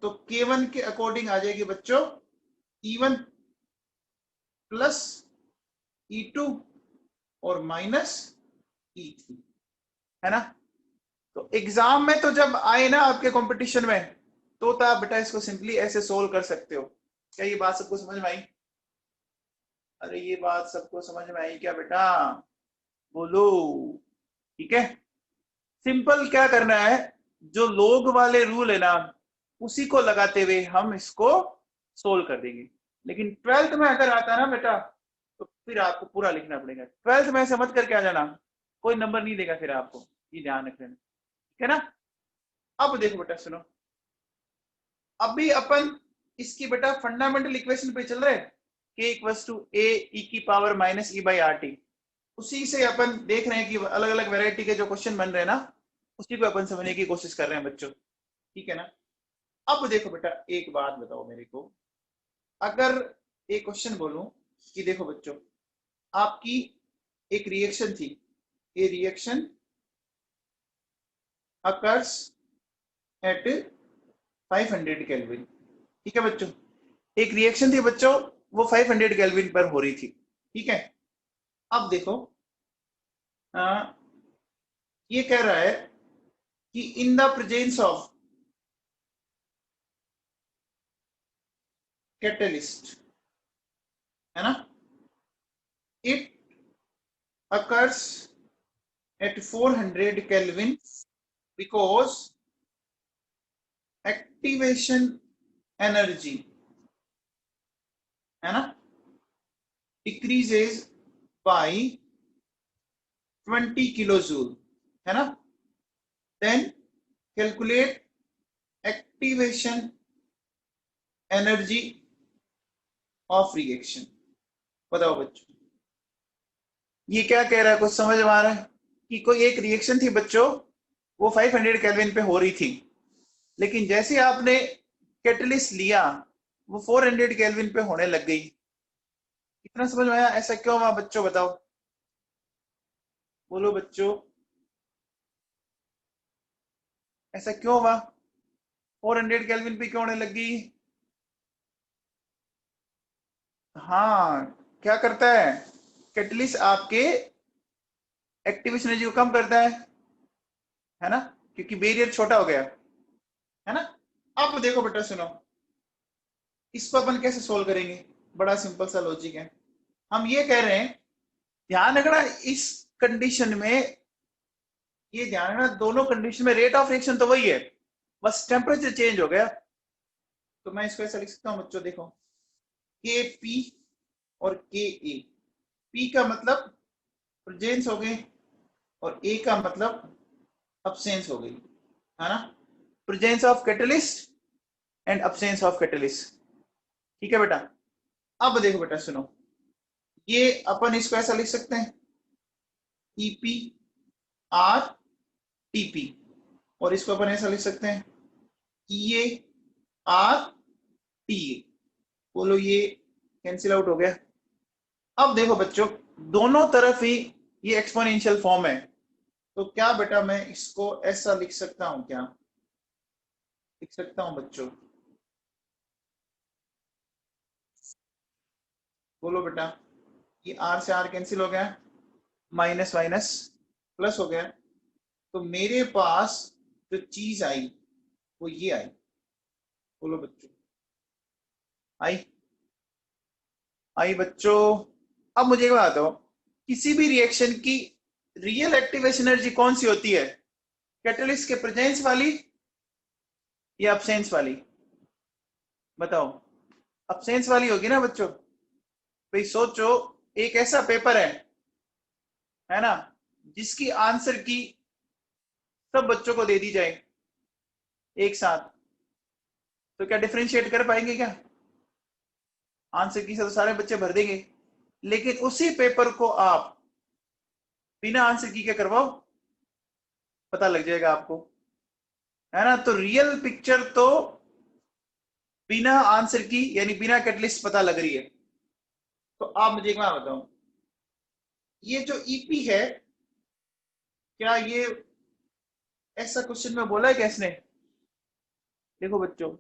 [SPEAKER 1] तो K1 के अकॉर्डिंग आ जाएगी बच्चों E1 प्लस E2 और माइनस E3, है ना। तो एग्जाम में तो जब आए ना आपके कंपटीशन में, तो आप बेटा इसको सिंपली ऐसे सोल्व कर सकते हो। क्या ये बात सबको समझ में आई, अरे ये बात सबको समझ में आई क्या बेटा, बोलो। ठीक है, सिंपल क्या करना है, जो लोग वाले रूल है ना उसी को लगाते हुए हम इसको सोल्व कर देंगे। लेकिन 12th में अगर आता है ना बेटा, तो फिर आपको पूरा लिखना पड़ेगा। 12th में ऐसे मत करके आ जाना, कोई नंबर नहीं देगा फिर आपको, ये ध्यान रख लेना, ठीक है ना। अब देखो बेटा सुनो, अभी अपन इसकी बेटा फंडामेंटल इक्वेशन पे चल रहे हैं, k equals to a e की power minus e by R T. उसी से अपन देख रहे हैं कि अलग अलग वैरायटी के जो क्वेश्चन बन रहे हैं ना, उसी को अपन समझने की कोशिश कर रहे हैं बच्चों, ठीक है ना। अब देखो बेटा एक बात बताओ मेरे को, अगर एक क्वेश्चन बोलूं कि देखो बच्चों, आपकी एक रिएक्शन थी, ये रिएक्शन अकर्स एट 500 केल्विन, ठीक है बच्चों। एक रिएक्शन थी बच्चों, वो 500 केल्विन पर हो रही थी, ठीक है। अब देखो आ, ये कह रहा है कि in the presence of catalyst, है ना, it occurs at 400 Kelvin because activation energy, है ना, decreases by 20 किलो जूल, है ना। Then calculate activation energy of reaction. बताओ बच्चों, ये क्या कह रहा है, कुछ समझ में आ रहा है? कि कोई एक रिएक्शन थी बच्चों, वो 500 केल्विन पे हो रही थी, लेकिन जैसे आपने कैटलिस्ट लिया वो 400 केल्विन पे होने लग गई। कितना समझ में आया? ऐसा क्यों हुआ बच्चों, बताओ, बोलो बच्चों, ऐसा क्यों हुआ? 400 केल्विन पे क्यों होने लग गई? हाँ, क्या करता है कैटलिस्ट? आपके एक्टिवेशन एनर्जी को कम करता है ना, क्योंकि बैरियर छोटा हो गया, है ना। अब देखो बेटा, सुनो, इसको अपन कैसे सोल्व करेंगे? बड़ा सिंपल सा लॉजिक है। हम ये कह रहे हैं, ध्यान रखना इस कंडीशन में, ये ध्यान रखना दोनों कंडीशन में रेट ऑफ रिएक्शन तो वही है, बस टेम्परेचर चेंज हो गया। तो मैं इसको ऐसा लिख सकता हूं बच्चों, देखो, के पी और के ए। पी का मतलब प्रेजेंस हो गई और ए का मतलब अब्सेंस हो गई, है ना। Presence of catalyst and absence of catalyst. ठीक है बेटा। अब देखो बेटा, सुनो, ये अपन इसको ऐसा लिख सकते हैं, ईपी आर टीपी, और इसको अपन ऐसा लिख सकते हैं, ई ए आर टी ए। बोलो, ये कैंसिल आउट हो गया। अब देखो बच्चों, दोनों तरफ ही ये एक्सपोनेंशियल फॉर्म है, तो क्या बेटा मैं इसको ऐसा लिख सकता हूं? क्या लिख सकता हूं बच्चों? बोलो बेटा, ये आर से आर कैंसिल हो गया, माइनस माइनस प्लस हो गया, तो मेरे पास जो चीज आई वो ये आई। बोलो बच्चों, आई? आई बच्चों? अब मुझे एक बात बताओ, किसी भी रिएक्शन की रियल एक्टिवेशन एनर्जी कौन सी होती है? कैटलिस्ट के प्रेजेंस वाली या अब्सेंस वाली? बताओ, अब्सेंस वाली होगी ना बच्चों। भाई सोचो, एक ऐसा पेपर है ना, जिसकी आंसर की सब बच्चों को दे दी जाए एक साथ, तो क्या डिफरेंशिएट कर पाएंगे क्या? आंसर की से तो सारे बच्चे भर देंगे, लेकिन उसी पेपर को आप बिना आंसर की क्या करवाओ, पता लग जाएगा आपको, है ना। तो रियल पिक्चर तो बिना आंसर की, यानी बिना कैटलिस्ट पता लग रही है। तो आप मुझे एक बात बताओ, ये जो ईपी है, क्या ये ऐसा क्वेश्चन में बोला है कैसने? देखो बच्चों,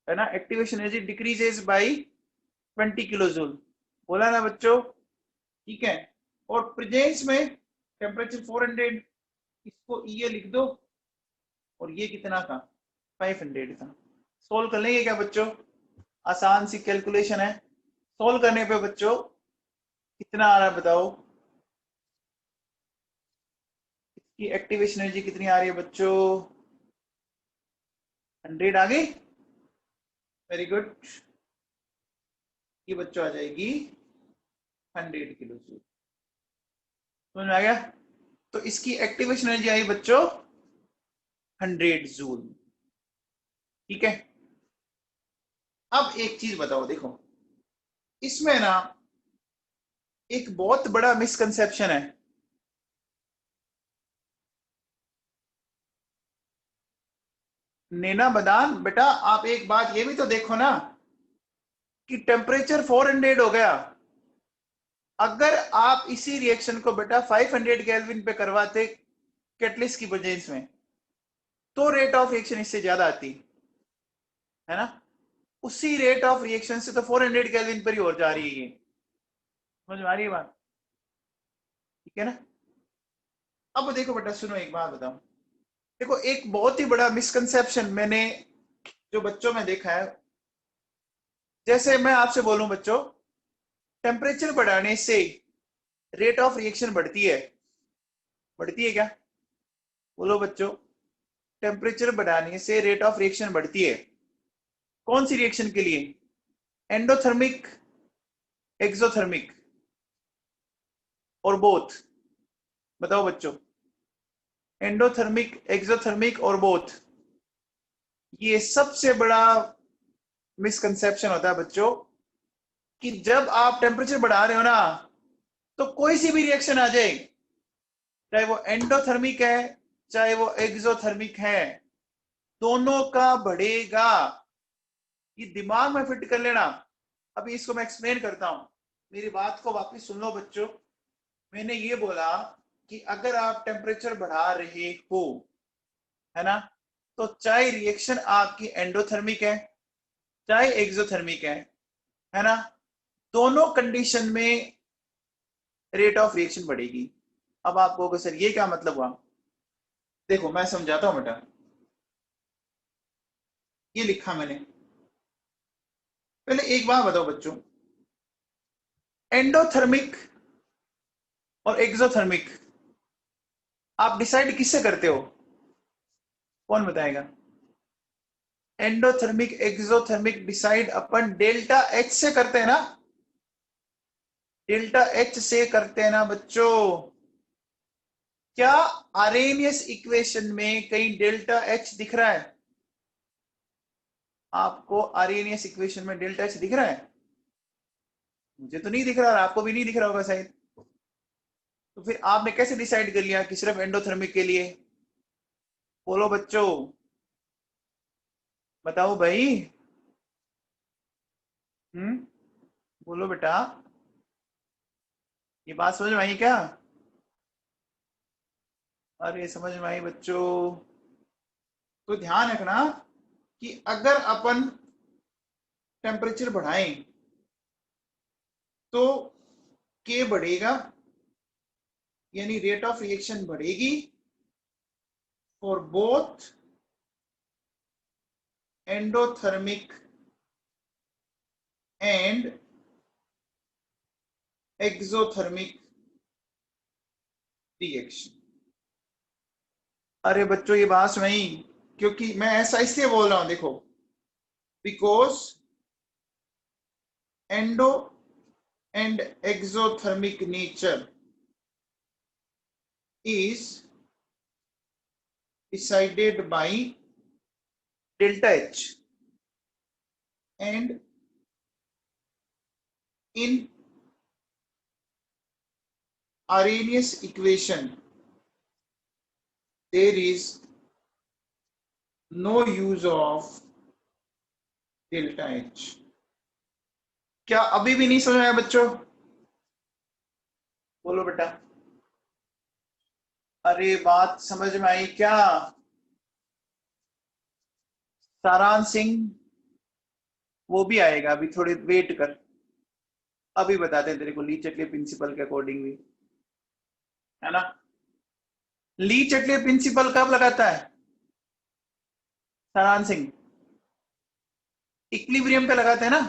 [SPEAKER 1] है ना, activation energy decreases by 20 kilo joule, बोला ना बच्चों, ठीक है। और प्रेजेंस में टेम्परेचर 400, इसको ये लिख दो, और ये कितना था? 500 था। सोल्व कर लेंगे क्या बच्चों? आसान सी कैलकुलेशन है, सोल्व करने पे बच्चों कितना आ रहा है बताओ? इसकी एक्टिवेशन एनर्जी कितनी आ रही है बच्चों? 100 आ गई, वेरी गुड। ये बच्चों आ जाएगी 100 किलो जूल। समझ में आ गया? तो इसकी एक्टिवेशन एनर्जी आई बच्चों 100 जूल। ठीक है। अब एक चीज बताओ, देखो, इसमें ना एक बहुत बड़ा मिसकंसेप्शन है। नैना बदान बेटा, आप एक बात ये भी तो देखो ना, कि टेम्परेचर 400 हो गया, अगर आप इसी रिएक्शन को बेटा 500 केल्विन पे करवाते कैटलिस्ट की प्रेजेंस में, तो रेट ऑफ रिएक्शन इससे ज्यादा आती, है ना। उसी रेट ऑफ रिएक्शन से तो 400 केल्विन पर ही और जा रही है ये। समझ में आ रही है बात? ठीक है ना। अब देखो बेटा, सुनो, एक बात बताओ, देखो, एक बहुत ही बड़ा मिसकंसेप्शन मैंने जो बच्चों में देखा है, जैसे मैं आपसे बोलूं बच्चों, टेम्परेचर बढ़ाने से रेट ऑफ रिएक्शन बढ़ती है, बढ़ती है क्या? बोलो बच्चों, टेम्परेचर बढ़ाने से रेट ऑफ रिएक्शन बढ़ती है, कौन सी रिएक्शन के लिए? एंडोथर्मिक, एक्सोथर्मिक, और बोथ? बताओ बच्चों, एंडोथर्मिक, एक्सोथर्मिक और बोथ। ये सबसे बड़ा मिसकंसेप्शन होता है बच्चों कि जब आप टेम्परेचर बढ़ा रहे हो ना, तो कोई सी भी रिएक्शन आ जाए, चाहे वो एंडोथर्मिक है चाहे वो एक्सोथर्मिक है, दोनों का बढ़ेगा। ये दिमाग में फिट कर लेना। अभी इसको मैं एक्सप्लेन करता हूं, मेरी बात को वापस सुन लो बच्चों। मैंने ये बोला कि अगर आप टेम्परेचर बढ़ा रहे हो, है ना, तो चाहे रिएक्शन आपकी एंडोथर्मिक है चाहे एक्सोथर्मिक है ना, दोनों कंडीशन में रेट ऑफ रिएक्शन बढ़ेगी। अब आप कहोगे सर ये क्या मतलब हुआ? देखो मैं समझाता हूं बेटा। ये लिखा मैंने, पहले एक बात बताओ बच्चों, एंडोथर्मिक और एक्सोथर्मिक आप डिसाइड किससे करते हो? कौन बताएगा? एंडोथर्मिक एक्सोथर्मिक डिसाइड अपन डेल्टा एच से करते हैं ना, डेल्टा एच से करते हैं ना बच्चों। क्या आरेनियस इक्वेशन में कहीं डेल्टा एच दिख रहा है? आपको आरेनियस इक्वेशन में डेल्टा एच दिख रहा है? मुझे तो नहीं दिख रहा, और आपको भी नहीं दिख रहा होगा शायद। तो फिर आपने कैसे डिसाइड कर लिया कि सिर्फ एंडोथर्मिक के लिए? बोलो बच्चों, बताओ भाई। हम्म, बोलो बेटा, ये बात समझ में आई क्या? अरे समझ में आई बच्चों। तो ध्यान रखना कि अगर अपन टेम्परेचर बढ़ाएं तो के बढ़ेगा, यानी रेट ऑफ रिएक्शन बढ़ेगी for both endothermic and exothermic reaction. अरे बच्चों ये बात नहीं, क्योंकि मैं ऐसा इसलिए बोल रहा हूं, देखो, because endo and exothermic nature is decided by delta H, and in Arrhenius equation there is no use of delta H। क्या अभी भी नहीं समझ में आया बच्चों? बोलो बेटा। अरे बात समझ में आई क्या? सारांश सिंह वो भी आएगा, अभी थोड़ी वेट कर, अभी बताते हैं तेरे को ली चटले प्रिंसिपल के अकॉर्डिंग भी, है ना। ली चटले प्रिंसिपल कब लगाता है सारांश सिंह? इक्विलिब्रियम पे लगाते हैं ना।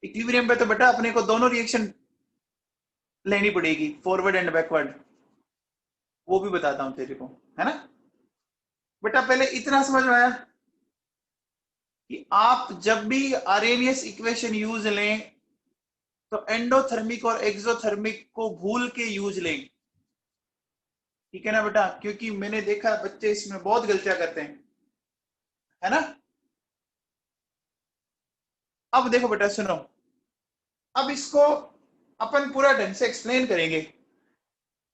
[SPEAKER 1] इक्विलिब्रियम पे तो बेटा अपने को दोनों रिएक्शन लेनी पड़ेगी, फॉरवर्ड एंड बैकवर्ड। वो भी बताता हूं तेरे को, है ना। बेटा पहले इतना समझ में आया कि आप जब भी आरेनियस इक्वेशन यूज लें तो एंडोथर्मिक और एक्सोथर्मिक को भूल के यूज लें, ठीक है ना बेटा, क्योंकि मैंने देखा बच्चे इसमें बहुत गलतियां करते हैं, है ना। अब देखो बेटा सुनो, अब इसको अपन पूरा ढंग से एक्सप्लेन करेंगे,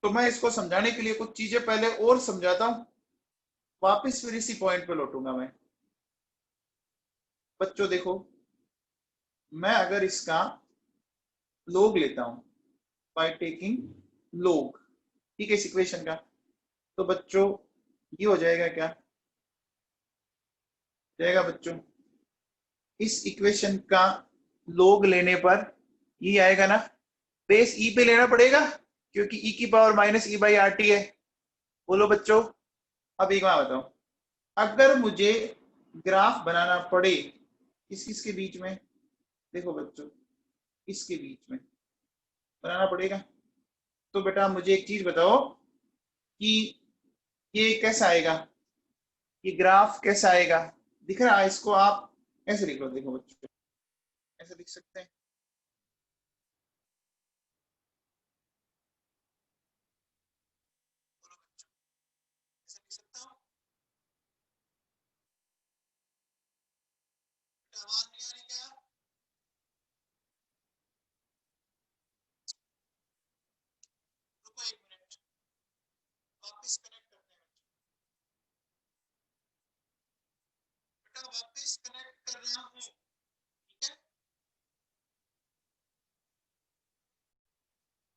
[SPEAKER 1] तो मैं इसको समझाने के लिए कुछ चीजें पहले और समझाता हूं, वापिस फिर इसी पॉइंट पे लौटूंगा मैं। बच्चों देखो, मैं अगर इसका लोग लेता हूं बाय टेकिंग लोग, ठीक है, इस इक्वेशन का, तो बच्चों ये हो जाएगा, क्या जाएगा बच्चों? इस इक्वेशन का लोग लेने पर ये आएगा ना, बेस ई पे लेना पड़ेगा क्योंकि ई की power minus E by R T है। बोलो बच्चों। अब एक बात बताओ, अगर मुझे ग्राफ बनाना पड़े किस किस के बीच में, देखो बच्चों, इसके बीच में बनाना पड़ेगा, तो बेटा मुझे एक चीज बताओ कि ये कैसा आएगा, ये ग्राफ कैसा आएगा? दिख रहा है? इसको आप ऐसे लिख लो, देखो बच्चों, ऐसे लिख सकते हैं।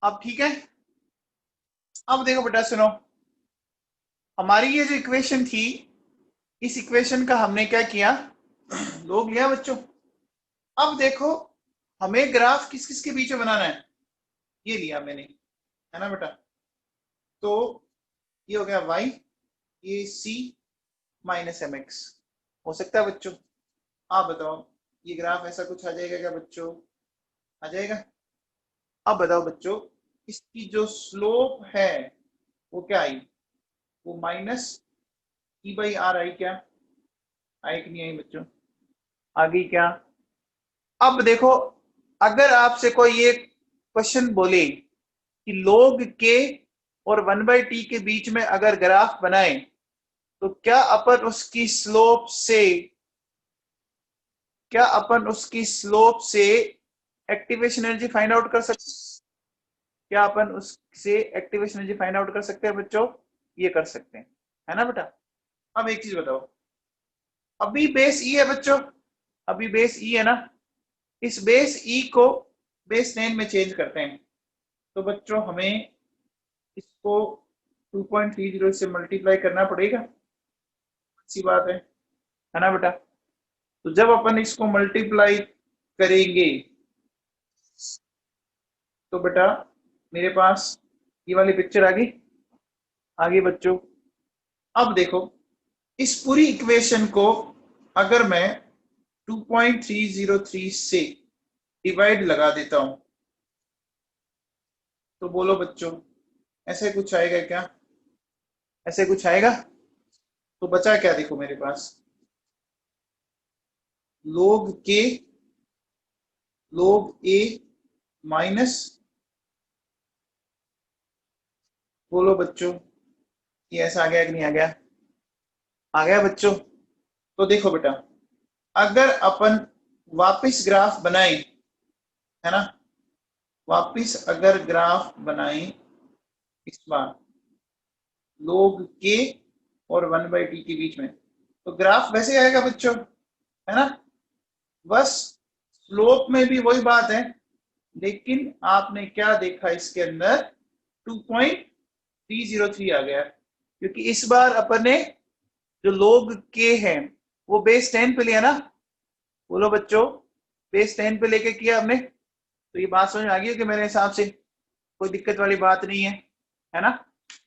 [SPEAKER 1] अब ठीक है। अब देखो बेटा सुनो, हमारी ये जो इक्वेशन थी, इस इक्वेशन का हमने क्या किया, लोग लिया बच्चों। अब देखो हमें ग्राफ किस किस के बीच में बनाना है, ये लिया मैंने, है ना बेटा। तो ये हो गया y, ये c माइनस एम एक्स, हो सकता है बच्चों। आप बताओ ये ग्राफ ऐसा कुछ आ जाएगा क्या बच्चों, आ जाएगा। अब बताओ बच्चों, इसकी जो स्लोप है वो क्या आई, वो माइनस ई बाई आर आई क्या, आई कि नहीं आई बच्चों, आ गई क्या। अब देखो, अगर आपसे कोई ये क्वेश्चन बोले कि log के और 1/t के बीच में अगर ग्राफ बनाए तो क्या अपन उसकी स्लोप से एक्टिवेशन एनर्जी फाइंड आउट कर सकते, क्या अपन उससे एक्टिवेशन एनर्जी फाइंड आउट कर सकते हैं बच्चों, ये कर सकते हैं, है ना बेटा। अब एक चीज बताओ, अभी बेस ई है बच्चों, अभी बेस ई है ना, इस बेस ई को बेस 10 में चेंज करते हैं, तो बच्चों हमें इसको 2.30 से मल्टीप्लाई करना पड़ेगा, अच्छी बात है ना बेटा। तो जब अपन इसको मल्टीप्लाई करेंगे तो बेटा मेरे पास ये वाली पिक्चर आ गई, आगे बच्चों। अब देखो इस पूरी इक्वेशन को अगर मैं 2.303 से डिवाइड लगा देता हूं तो बोलो बच्चों ऐसे कुछ आएगा क्या, ऐसे कुछ आएगा। तो बचा क्या, देखो मेरे पास log के log a माइनस, बोलो बच्चों ये ऐसा आ गया कि नहीं आ गया, आ गया बच्चों। तो देखो बेटा, अगर अपन वापस ग्राफ बनाए, है ना, वापस अगर ग्राफ बनाए इस बार log के और 1/t के बीच में, तो ग्राफ वैसे आएगा बच्चों, है ना। बस स्लोप में भी वही बात है, लेकिन आपने क्या देखा इसके अंदर 2.303 आ गया, क्योंकि इस बार अपन ने जो log के है वो बेस 10 पे लिया ना, बोलो बच्चों बेस 10 पे लेके किया हमने। तो ये बात समझ में आ गई है कि मेरे हिसाब से कोई दिक्कत वाली बात नहीं है ना,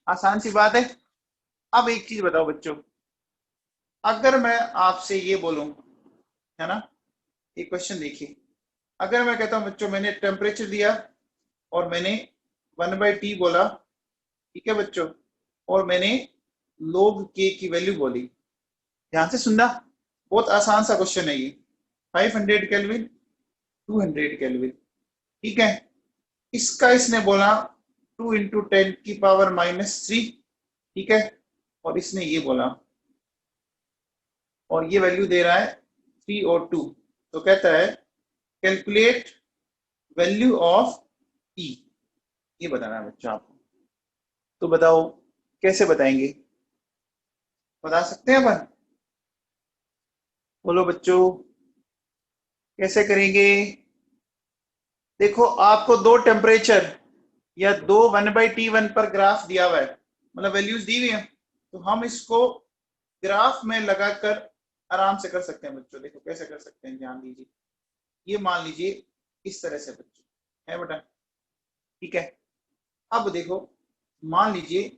[SPEAKER 1] आसान सी बात है। अब एक चीज बताओ बच्चों, अगर मैं आपसे ये बोलूं, है ना, एक क्वेश्चन देखिए, अगर मैं कहता हूं बच्चों मैंने टेम्परेचर दिया और मैंने 1/t बोला, ठीक है बच्चों, और मैंने log k की वैल्यू बोली, ध्यान से सुनना, बहुत आसान सा क्वेश्चन है ये, 500 केल्विन 200 केल्विन, ठीक है। इसका इसने बोला 2 × 10⁻³ ठीक है, और इसने ये बोला, और ये वैल्यू दे रहा है 302, तो कहता है कैलकुलेट वैल्यू ऑफ ई, ये बताना है बच्चों आपको। तो बताओ कैसे बताएंगे, बता सकते हैं अपन, बोलो बच्चों कैसे करेंगे। देखो आपको दो टेम्परेचर या दो 1/T1 पर ग्राफ दिया हुआ है, मतलब वैल्यूज दी हुई है, तो हम इसको ग्राफ में लगाकर आराम से कर सकते हैं बच्चों। देखो कैसे कर सकते हैं, ध्यान दीजिए, ये मान लीजिए इस तरह से बच्चों, है बेटा, ठीक है। अब देखो मान लीजिए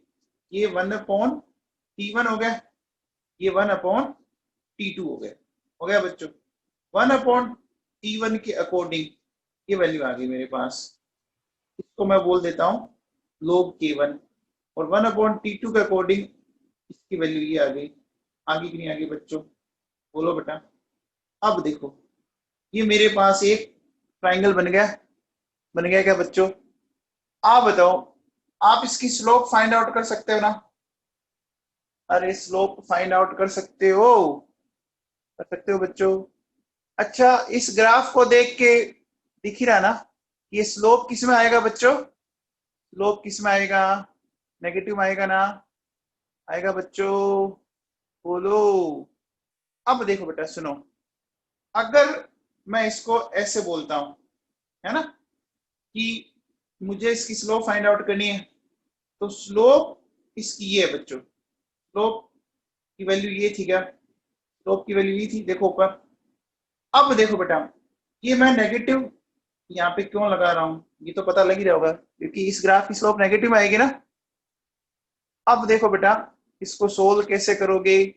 [SPEAKER 1] ये 1/T1 हो गया, ये 1/T2 हो गया बच्चों। 1/T1 के अकॉर्डिंग ये वैल्यू आ गई मेरे पास, इसको मैं बोल देता हूं log k1, और 1/T2 के अकॉर्डिंग इसकी वैल्यू ये आ गई, आगे की नहीं आगे बच्चों, बोलो बेटा। अब देखो ये मेरे पास एक ट्राइंगल बन गया क्या बच्चों। आप बताओ, आप इसकी स्लोप फाइंड आउट कर सकते हो ना, अरे स्लोप फाइंड आउट कर सकते हो बच्चों। अच्छा इस ग्राफ को देख के दिख ही रहा ना, ये स्लोप किस में आएगा बच्चों, स्लोप किस में आएगा, नेगेटिव में आएगा ना, आएगा बच्चों, बोलो। अब देखो बेटा सुनो, अगर मैं इसको ऐसे बोलता हूं, है ना, कि मुझे इसकी स्लोप फाइंड आउट करनी है, तो स्लोप इसकी ये है बच्चों, स्लोप की वैल्यू ये थी क्या, स्लोप की वैल्यू ये थी, देखो ऊपर। अब देखो बेटा, ये मैं नेगेटिव यहाँ पे क्यों लगा रहा हूँ, ये तो पता लग ही रहा होगा, क्योंकि इस ग्राफ की स्लोप नेगेटिव आएगी ना। अब देखो बेटा, इसको सोल्व कैसे करोगे,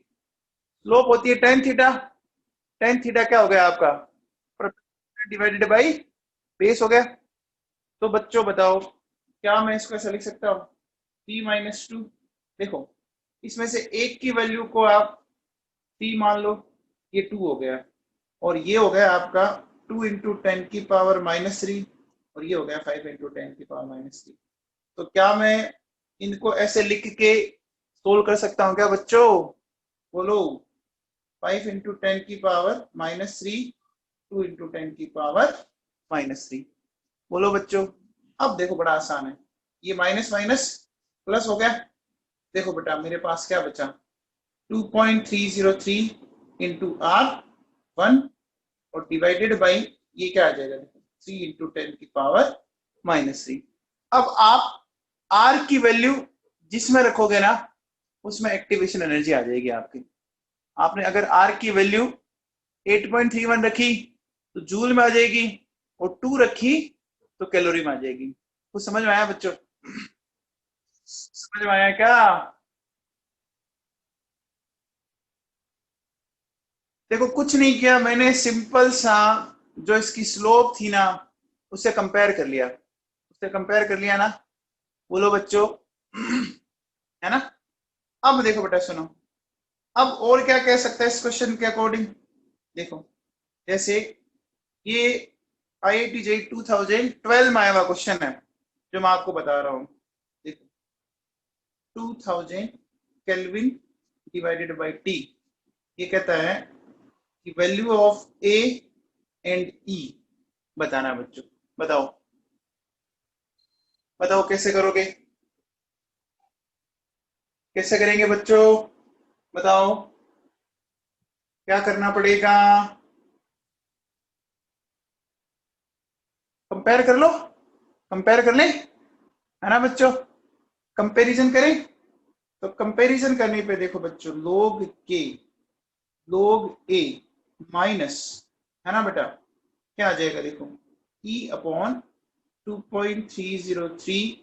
[SPEAKER 1] स्लोप होती है टेन थीटा, टेन थीटा क्या हो गया आपका, डिवाइडेड बाई बेस हो गया। तो बच्चों बताओ, क्या मैं इसको ऐसा लिख सकता हूँ, t-2, देखो इसमें से एक की वैल्यू को आप t मान लो, ये 2 हो गया, और ये हो गया आपका 2 इंटू टेन की पावर -3, और ये हो गया 5 इंटू टेन की पावर -3। तो क्या मैं इनको ऐसे लिख के सोल्व कर सकता हूँ क्या बच्चों, बोलो, 5 इंटू टेन की पावर -3, 2 इंटू टेन की पावर -3, बोलो बच्चों। अब देखो बड़ा आसान है, ये माइनस माइनस प्लस हो गया, देखो बेटा मेरे पास क्या बचा, 2.303 इंटू R1 और डिवाइडेड बाई ये क्या आ जाएगा, 3 इंटू टेन की पावर -3। अब आप R की वैल्यू जिसमें रखोगे ना, उसमें एक्टिवेशन एनर्जी आ जाएगी आपकी। आपने अगर R की वैल्यू 8.31 रखी तो जूल में आ जाएगी, और 2 रखी तो कैलोरी में आ जाएगी। कुछ समझ में आया बच्चों, समझ में आया क्या। देखो कुछ नहीं किया मैंने, सिंपल सा जो इसकी स्लोप थी ना, उससे कंपेयर कर लिया, उससे कंपेयर कर लिया ना, बोलो बच्चों, है ना। अब देखो बेटा सुनो, अब और क्या कह सकता है इस क्वेश्चन के अकॉर्डिंग, देखो जैसे ये IIT JEE 2012 में आया हुआ क्वेश्चन है, जो मैं आपको बता रहा हूँ, देखो 2000 केल्विन डिवाइडेड बाई टी, ये कहता है कि वैल्यू ऑफ ए एंड ई बताना है बच्चों, बताओ बताओ कैसे करोगे, कैसे करेंगे बच्चों, बताओ क्या करना पड़ेगा, कंपेयर कर लो, कंपेयर कर ले, है ना बच्चों, कंपैरिजन करें। तो कंपैरिजन करने पे देखो बच्चों, लोग ए माइनस, है ना बेटा, क्या आ जाएगा देखो, E upon 2.303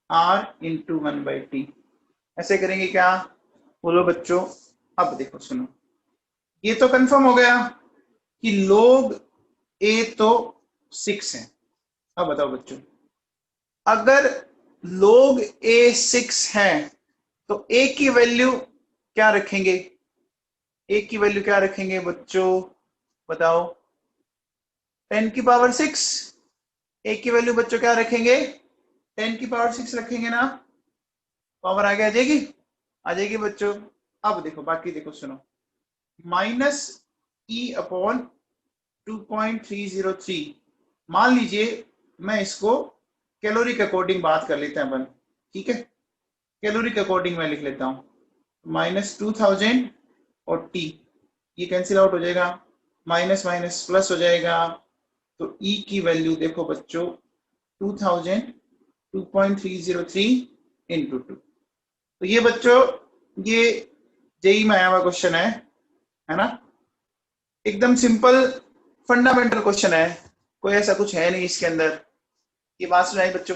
[SPEAKER 1] R into 1/t, ऐसे करेंगे क्या, बोलो बच्चों। अब देखो सुनो, ये तो कंफर्म हो गया कि लोग ए तो 6 है। अब बताओ बच्चों, अगर लोग ए 6 है तो ए की वैल्यू क्या रखेंगे, ए की वैल्यू क्या रखेंगे बच्चों, बताओ, 10⁶। ए की वैल्यू बच्चों क्या रखेंगे, 10⁶ रखेंगे ना, पावर आगे आ जाएगी बच्चों। अब देखो बाकी देखो सुनो, -E/2.303, मान लीजिए मैं इसको कैलोरी के अकॉर्डिंग बात कर लेते हैं अपन, ठीक है, कैलोरी के अकॉर्डिंग मैं लिख लेता हूं, -2000 और टी, ये कैंसिल आउट हो जाएगा, माइनस माइनस प्लस हो जाएगा, तो ई की वैल्यू देखो बच्चों 2000 2.303 इंटू 2। तो ये बच्चों ये जेई में आया हुआ क्वेश्चन है ना, एकदम सिंपल फंडामेंटल क्वेश्चन है, कोई ऐसा कुछ है नहीं इसके अंदर, ये बात सुनाई बच्चों।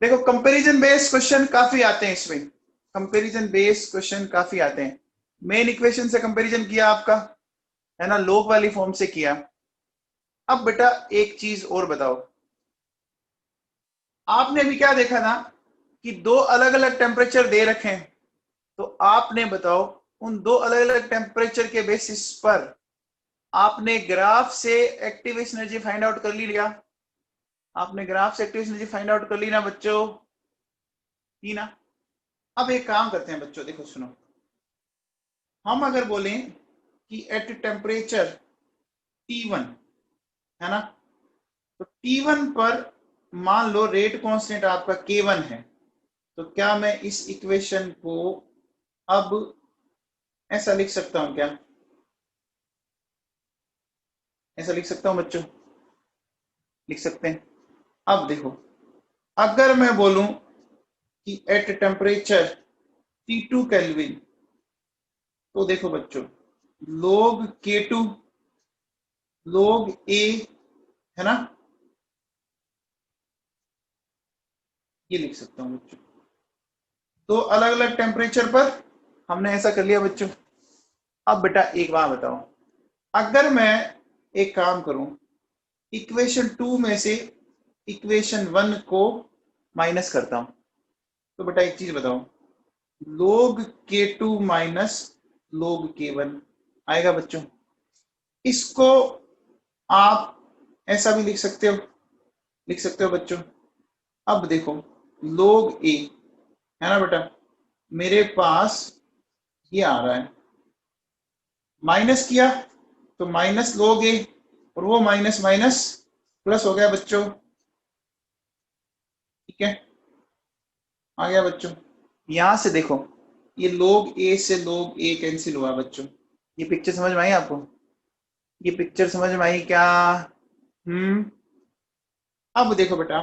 [SPEAKER 1] देखो कंपैरिजन बेस्ड क्वेश्चन काफी आते हैं इसमें, कंपैरिजन बेस्ड क्वेश्चन काफी आते हैं, मेन इक्वेशन से कंपैरिजन किया आपका, है ना, लोग वाली फॉर्म से किया। अब बेटा एक चीज और बताओ, आपने अभी क्या देखा था कि दो अलग अलग टेम्परेचर दे रखे हैं, तो आपने बताओ उन दो अलग अलग टेम्परेचर के बेसिस पर आपने ग्राफ से एक्टिवेशन एनर्जी फाइंड आउट कर लिया, आपने ग्राफ से एक्टिवेशन एनर्जी फाइंड आउट कर ली ना बच्चों, ही ना। अब एक काम करते हैं बच्चों, देखो सुनो, हम अगर बोलें कि एट टेम्परेचर T1, है ना, तो T1 पर मान लो रेट कांस्टेंट आपका K1 है, तो क्या मैं इस इक्वेशन को अब ऐसा लिख सकता हूं क्या, ऐसा लिख सकता हूं बच्चों, लिख सकते हैं। अब देखो अगर मैं बोलूं कि एट टेम्परेचर T2 केल्विन, तो देखो बच्चों, log K2 log A, है ना, ये लिख सकता हूं बच्चों। तो अलग अलग टेम्परेचर पर हमने ऐसा कर लिया बच्चों। अब बेटा एक बात बताओ, अगर मैं एक काम करूं, इक्वेशन 2 में से इक्वेशन 1 को माइनस करता हूं, तो बेटा एक चीज बताओ, log K2 minus log K1 आएगा बच्चों। इसको आप ऐसा भी लिख सकते हो बच्चों। अब देखो, log A, है ना बेटा, मेरे पास ये आ रहा है, माइनस किया तो माइनस log A, और वो माइनस माइनस प्लस हो गया बच्चों। ठीक है, आ गया बच्चों। यहां से देखो, ये log A से log A कैंसिल हुआ बच्चों। ये पिक्चर समझ में आई आपको? ये पिक्चर समझ में आई क्या? हम्म। अब देखो बेटा,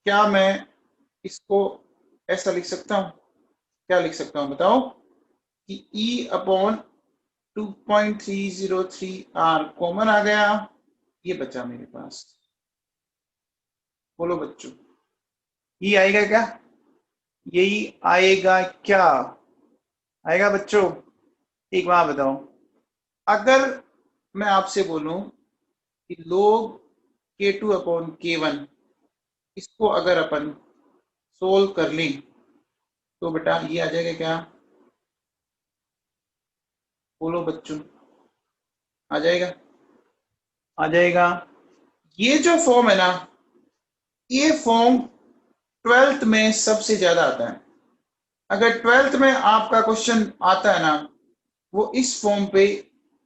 [SPEAKER 1] क्या मैं इसको ऐसा लिख सकता हूं? क्या लिख सकता हूं बताओ, कि E अपॉन 2.303 R कॉमन आ गया, ये बचा मेरे पास। बोलो बच्चों, ये आएगा क्या? यही आएगा क्या? आएगा बच्चों? एक बात बताओ, अगर मैं आपसे बोलूं कि log K2 अपॉन K1, इसको अगर अपन सोल्व कर लें, तो बेटा ये आ जाएगा क्या? बोलो बच्चों, आ जाएगा? आ जाएगा। ये जो फॉर्म है ना, ये फॉर्म 12th में सबसे ज्यादा आता है। अगर 12th में आपका क्वेश्चन आता है ना, वो इस फॉर्म पे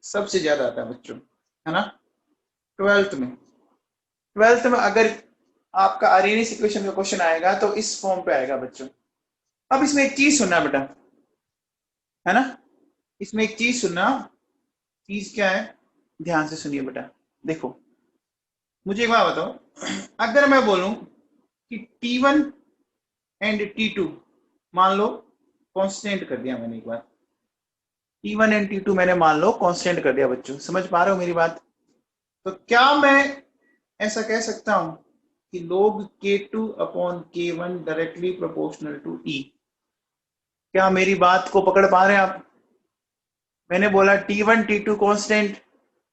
[SPEAKER 1] सबसे ज्यादा आता है बच्चों, है ना। 12th में अगर आपका अरेनियस इक्वेशन का क्वेश्चन आएगा तो इस फॉर्म पे आएगा बच्चों। अब इसमें एक चीज सुनना बेटा, है ना, इसमें एक चीज सुनना। चीज क्या है? ध्यान से सुनिए बेटा। देखो, मुझे एक बात बताओ, अगर मैं बोलूं कि T1 एंड T2 मान लो कांस्टेंट कर दिया मैंने, एक बार T1 एंड T2 मैंने मान लो कांस्टेंट कर दिया बच्चों, समझ पा रहे हो मेरी बात? तो क्या मैं ऐसा कह सकता हूं कि log K2 upon K1 directly proportional to E? क्या मेरी बात को पकड़ पा रहे हैं आप? मैंने बोला T1 T2 कांस्टेंट,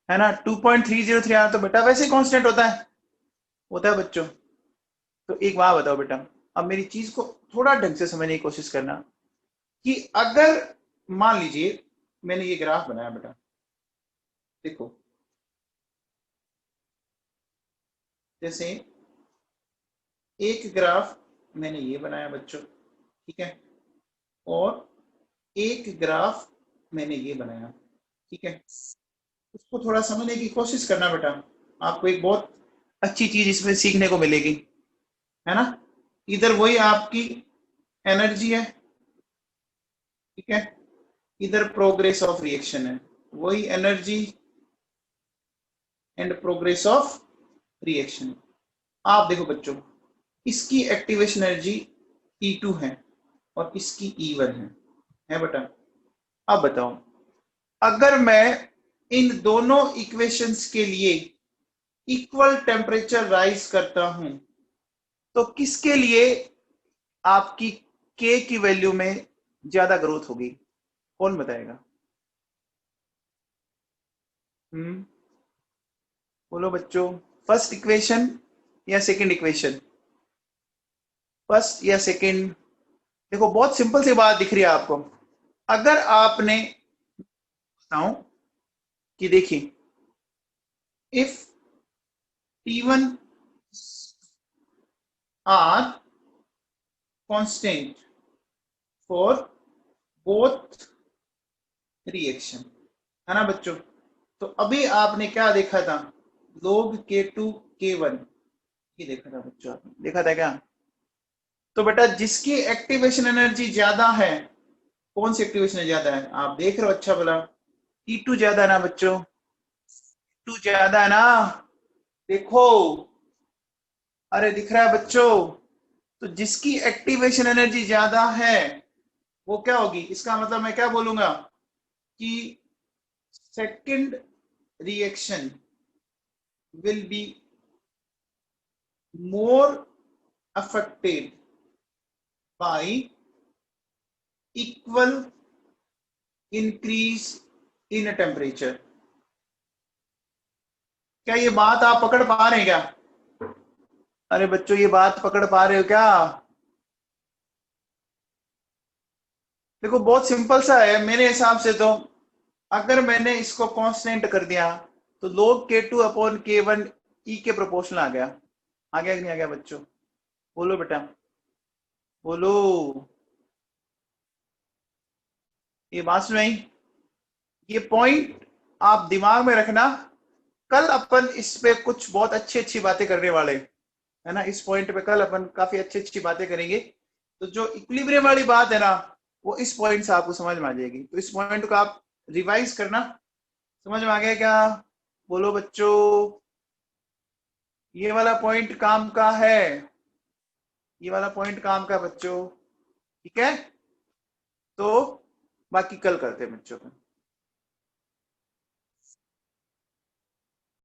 [SPEAKER 1] है ना, 2.303 आ तो बेटा वैसे कांस्टेंट होता है बच्चों। तो एक बात बताओ बेटा, अब मेरी चीज को थोड़ा ढंग से समझने की कोशिश करना, कि अगर मान लीजिए मैंने ये ग्राफ बनाया बेटा, देखो जैसे एक ग्राफ मैंने ये बनाया बच्चों, ठीक है, और एक ग्राफ मैंने ये बनाया, ठीक है। उसको थोड़ा समझने की कोशिश करना बेटा, आपको एक बहुत अच्छी चीज इसमें सीखने को मिलेगी, है ना। इधर वही आपकी एनर्जी है, ठीक है, इधर प्रोग्रेस ऑफ रिएक्शन है, वही energy and progress of reaction. आप देखो बच्चों, इसकी एक्टिवेशन एनर्जी E2 है और इसकी E1 है बेटा। अब बताओ, अगर मैं इन दोनों इक्वेशंस के लिए इक्वल टेम्परेचर राइज करता हूं, तो किसके लिए आपकी K की वैल्यू में ज्यादा ग्रोथ होगी? कौन बताएगा? हम्म, बोलो बच्चों, फर्स्ट इक्वेशन या सेकंड इक्वेशन? फर्स्ट या सेकंड? देखो बहुत सिंपल सी बात दिख रही है आपको। अगर आपने बताऊं कि देखिए, if T1 are constant for both reaction, है ना बच्चों। तो अभी आपने क्या देखा था, log K2 K1, ये देखा था बच्चों, आपने देखा था क्या? तो बेटा जिसकी एक्टिवेशन एनर्जी ज्यादा है, कौन सी एक्टिवेशन ज्यादा है आप देख रहे हो अच्छा भला? T2 ज्यादा है ना बच्चों, T2 ज्यादा है ना, देखो, अरे दिख रहा है बच्चों, तो जिसकी एक्टिवेशन एनर्जी ज्यादा है वो क्या होगी, इसका मतलब मैं क्या बोलूंगा कि second reaction will be more affected by equal increase in temperature। क्या ये बात आप पकड़ पा रहे हैं क्या? अरे बच्चों ये बात पकड़ पा रहे हो क्या? देखो बहुत सिंपल सा है मेरे हिसाब से तो। अगर मैंने इसको कांस्टेंट कर दिया तो log k2 अपॉन k1 ई के प्रोपोर्शनल आ गया। आ गया कि नहीं आ गया बच्चों? बोलो बेटा बोलो। ये बात सुनाई? ये पॉइंट आप दिमाग में रखना। कल अपन इस पे कुछ बहुत अच्छी अच्छी बातें करने वाले है ना। इस पॉइंट पे कल अपन काफी अच्छी अच्छी बातें करेंगे। तो जो इक्विलिब्रियम वाली बात है ना वो इस पॉइंट से आपको समझ में आ जाएगी। तो इस पॉइंट को आप रिवाइज करना। समझ में आ गया क्या? बोलो बच्चों। ये वाला पॉइंट काम का है। ये वाला पॉइंट काम का बच्चों। ठीक है। तो बाकी कल करते हैं बच्चों का।